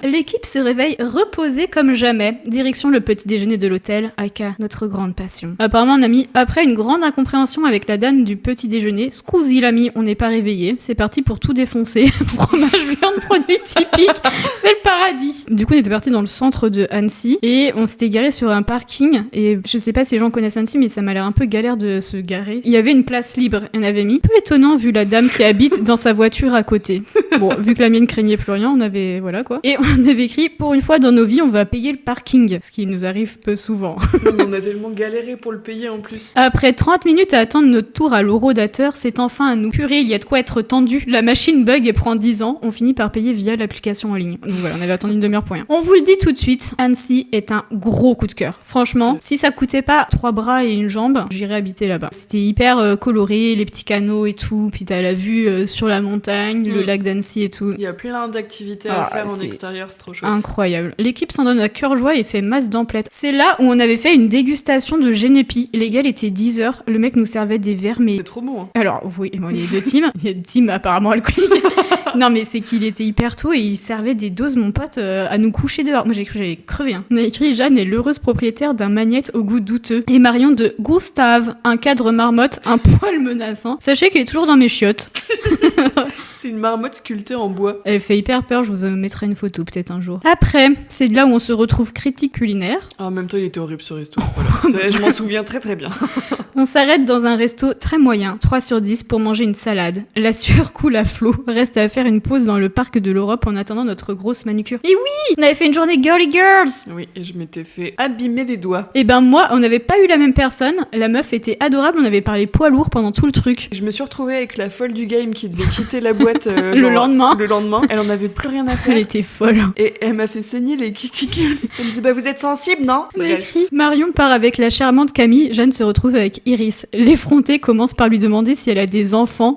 L'équipe se réveille reposée comme jamais. Direction le petit déjeuner de l'hôtel, aka notre grande passion. Apparemment, on a mis, après une grande incompréhension avec la dame du petit déjeuner, scusi l'ami, on n'est pas réveillé. C'est parti pour tout défoncer. Fromage, viande, produits typiques. C'est le paradis. Du coup, on était parti dans le centre de Annecy et on s'était garé sur un parking. Et je sais pas si les gens connaissent Annecy, mais ça m'a l'air un peu galère de se garer. Il y avait une place libre. On avait mis. Peu étonnant vu la dame qui habite dans sa voiture à côté. Bon, vu que la mienne craignait plus rien, on avait, voilà quoi. Et On avait écrit, pour une fois dans nos vies, on va payer le parking, ce qui nous arrive peu souvent. Non, mais on a tellement galéré pour le payer en plus. Après 30 minutes à attendre notre tour à l'horodateur, c'est enfin à nous. Purée, il y a de quoi être tendu. La machine bug et prend 10 ans. On finit par payer via l'application en ligne. Donc voilà, on avait attendu une demi-heure pour rien. On vous le dit tout de suite, Annecy est un gros coup de cœur. Franchement, si ça coûtait pas 3 bras et une jambe, j'irais habiter là-bas. C'était hyper coloré, les petits canaux et tout. Puis t'as la vue sur la montagne, le lac d'Annecy et tout. Il y a plein d'activités à faire en extérieur, c'est trop chouette. Incroyable. L'équipe s'en donne à cœur joie et fait masse d'emplettes. C'est là où on avait fait une dégustation de Génépi. Les gars, il était 10h. Le mec nous servait des verres, mais... C'est trop bon, hein. Alors, oui, bon, il y a deux teams. Il y a deux teams apparemment alcooliques. Non, mais c'est qu'il était hyper tôt et il servait des doses, mon pote, à nous coucher dehors. Moi, j'ai cru que j'allais crever. Hein. On a écrit Jeanne est l'heureuse propriétaire d'un magnète au goût douteux. Et Marion de Gustave, un cadre marmotte, un poil menaçant. Sachez qu'elle est toujours dans mes chiottes. C'est une marmotte sculptée en bois. Elle fait hyper peur, je vous mettrai une photo peut-être un jour. Après, c'est là où on se retrouve critique culinaire. Ah, en même temps, il était horrible ce resto. Voilà. Je m'en souviens très très bien. On s'arrête dans un resto très moyen, 3 sur 10, pour manger une salade. La sueur coule à flot. Reste à faire une pause dans le parc de l'Europe en attendant notre grosse manucure. Et oui, on avait fait une journée Girly Girls. Oui, et je m'étais fait abîmer les doigts. Et ben moi, on n'avait pas eu la même personne. La meuf était adorable, on avait parlé poids lourd pendant tout le truc. Je me suis retrouvée avec la folle du game qui devait quitter la boîte le lendemain. Le lendemain, elle en avait plus rien à faire. Elle était folle. Et elle m'a fait saigner les cuticules. Elle me dit bah vous êtes sensible, non? On a écrit Marion part avec la charmante Camille. Jeanne se retrouve avec Iris. L'effrontée commence par lui demander si elle a des enfants.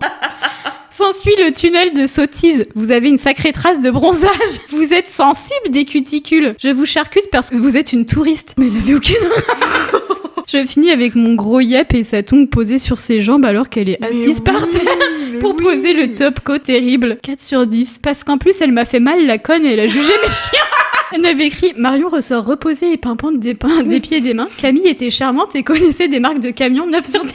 S'ensuit le tunnel de sottise. Vous avez une sacrée trace de bronzage. Vous êtes sensible des cuticules. Je vous charcute parce que vous êtes une touriste. Mais elle avait aucune... Je finis avec mon gros yep et sa tongue posée sur ses jambes alors qu'elle est assise par terre pour poser le top coat terrible. 4 sur 10. Parce qu'en plus, elle m'a fait mal la conne et elle a jugé mes chiens. Elle m'avait écrit Marion ressort reposée et pimpante des pieds et des mains. Camille était charmante et connaissait des marques de camions 9 sur 10.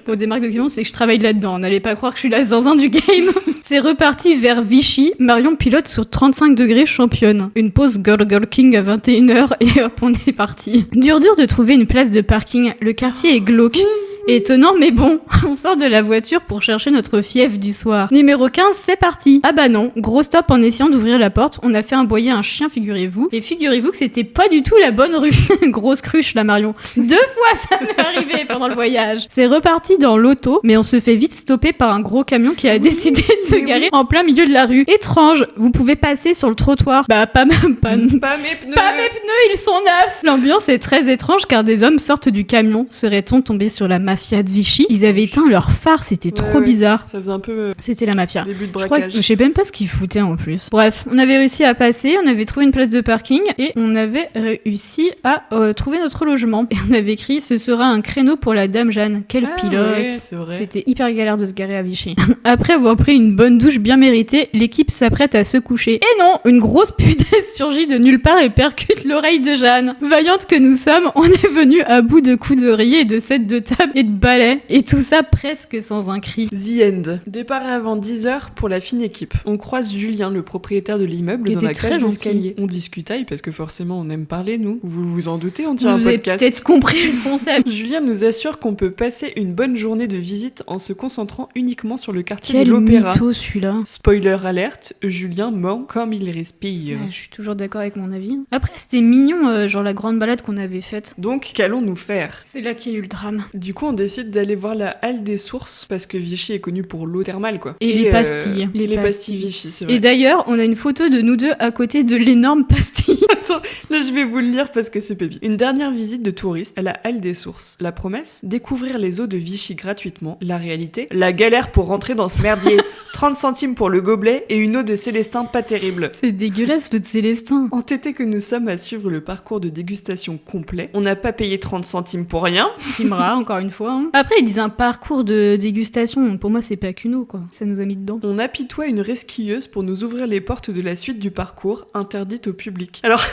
Bon, des marques de camions, c'est que je travaille là-dedans. N'allez pas croire que je suis la zinzin du game. C'est reparti vers Vichy. Marion pilote sur 35 degrés championne. Une pause Girl King à 21h et hop, on est parti. Dur de trouver une place de parking. Le quartier est glauque. Étonnant, mais bon, on sort de la voiture pour chercher notre fief du soir. Numéro 15, c'est parti. Ah bah non, gros stop en essayant d'ouvrir la porte. On a fait aboyer un chien, figurez-vous. Et figurez-vous que c'était pas du tout la bonne rue. Grosse cruche, là, Marion. 2 fois, ça m'est arrivé pendant le voyage. C'est reparti dans l'auto, mais on se fait vite stopper par un gros camion qui a décidé de se garer en plein milieu de la rue. Étrange, vous pouvez passer sur le trottoir. Bah, pas mes pneus. Pas mes pneus, ils sont neufs. L'ambiance est très étrange car des hommes sortent du camion. Serait-on tombé sur la mafia de Vichy? Ils avaient éteint leur phare, c'était trop bizarre. Ça faisait un peu... C'était la mafia. Début de braquage. Je sais même pas ce qu'ils foutaient en plus. Bref, on avait réussi à passer, on avait trouvé une place de parking et on avait réussi à trouver notre logement. Et on avait écrit ce sera un créneau pour la dame Jeanne. Quel pilote. Ouais, c'est vrai. C'était hyper galère de se garer à Vichy. Après avoir pris une bonne douche bien méritée, l'équipe s'apprête à se coucher. Et non, une grosse punaise surgit de nulle part et percute l'oreille de Jeanne. Vaillante que nous sommes, on est venu à bout de coups d'oreiller et de sets de table et de balais. Et tout ça presque sans un cri. The end. Départ avant 10h pour la fine équipe. On croise Julien, le propriétaire de l'immeuble, dans la cage d'escalier. On discutaille parce que forcément on aime parler, nous. Vous vous en doutez, on tient un podcast. Vous avez peut-être compris le concept. Julien nous assure qu'on peut passer une bonne journée de visite en se concentrant uniquement sur le quartier de l'Opéra. Quel mytho celui-là. Spoiler alerte, Julien ment comme il respire. Ouais, je suis toujours d'accord avec mon avis. Après c'était mignon, genre la grande balade qu'on avait faite. Donc qu'allons-nous faire? C'est là qu'il y a eu le drame. Du coup on décide d'aller voir la halle des sources parce que Vichy est connu pour l'eau thermale quoi. Et les pastilles. Les pastilles Vichy, c'est vrai. Et d'ailleurs on a une photo de nous deux à côté de l'énorme pastille. Attends, là je vais vous le lire parce que c'est pépite. Une dernière visite de touriste à la halle des sources. La promesse, découvrir les eaux de Vichy gratuitement. La réalité, la galère pour rentrer dans ce merdier. 30 centimes pour le gobelet et une eau de Célestin pas terrible. C'est dégueulasse l'eau de Célestin. Entêtés que nous sommes à suivre le parcours de dégustation complet, on n'a pas payé 30 centimes pour rien. Timra, encore une fois. Hein. Après ils disent un parcours de dégustation. Pour moi c'est pas qu'une eau quoi. Ça nous a mis dedans. On apitoie une resquilleuse pour nous ouvrir les portes de la suite du parcours, interdite au public. Alors...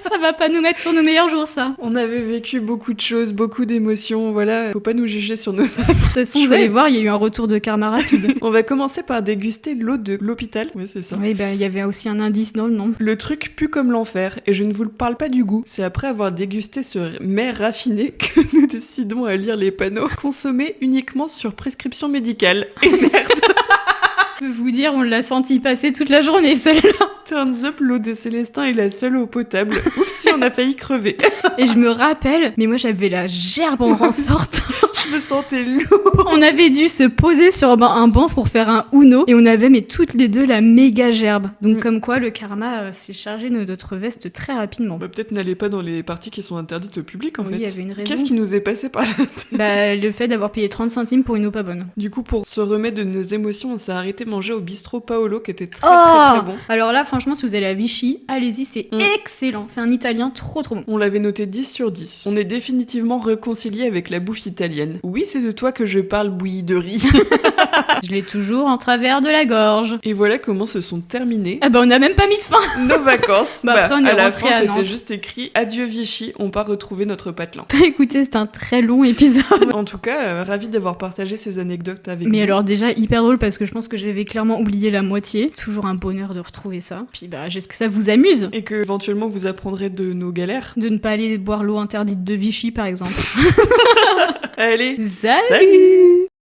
Ça va pas nous mettre sur nos meilleurs jours, ça. On avait vécu beaucoup de choses, beaucoup d'émotions, voilà. Faut pas nous juger sur nos... De toute façon, vous allez voir, il y a eu un retour de karma rapide. On va commencer par déguster l'eau de l'hôpital. Oui, c'est ça. Oui, bah, il y avait aussi un indice dans le nom. Le truc pue comme l'enfer, et je ne vous le parle pas du goût. C'est après avoir dégusté ce mets raffiné que nous décidons à lire les panneaux. Consommer uniquement sur prescription médicale. Et merde. peux vous dire, on l'a senti passer toute la journée, celle-là. Turns up, l'eau des Célestins est la seule eau potable. Oups, si on a failli crever. Et je me rappelle, mais moi j'avais la gerbe en ressortant. Je me sentais lourd. On avait dû se poser sur un banc pour faire un Uno et on avait mais toutes les deux la méga gerbe. Donc comme quoi le karma s'est chargé de notre veste très rapidement. Bah, peut-être n'allez pas dans les parties qui sont interdites au public en fait. Oui, il y avait une raison. Qu'est-ce qui nous est passé par la tête? Bah le fait d'avoir payé 30 centimes pour une eau pas bonne. Du coup, pour se remettre de nos émotions, on s'est arrêté manger au bistrot Paolo qui était très bon. Alors là, franchement, si vous allez à Vichy, allez-y, c'est excellent. C'est un italien trop bon. On l'avait noté 10 sur 10. On est définitivement réconcilié avec la bouffe italienne. Oui, c'est de toi que je parle, bouillie de riz. Je l'ai toujours en travers de la gorge. Et voilà comment se sont terminées Ah bah on n'a même pas mis de fin. nos vacances. Après, on est à la rentré fin, à c'était Nantes. juste écrit adieu Vichy, on part retrouver notre patelin. Écoutez, c'est un très long épisode. En tout cas, ravi d'avoir partagé ces anecdotes avec vous. Mais alors déjà hyper drôle parce que je pense que j'avais clairement oublié la moitié. Toujours un bonheur de retrouver ça. Puis bah j'espère que ça vous amuse. Et que éventuellement vous apprendrez de nos galères. De ne pas aller boire l'eau interdite de Vichy par exemple. Allez, Salut.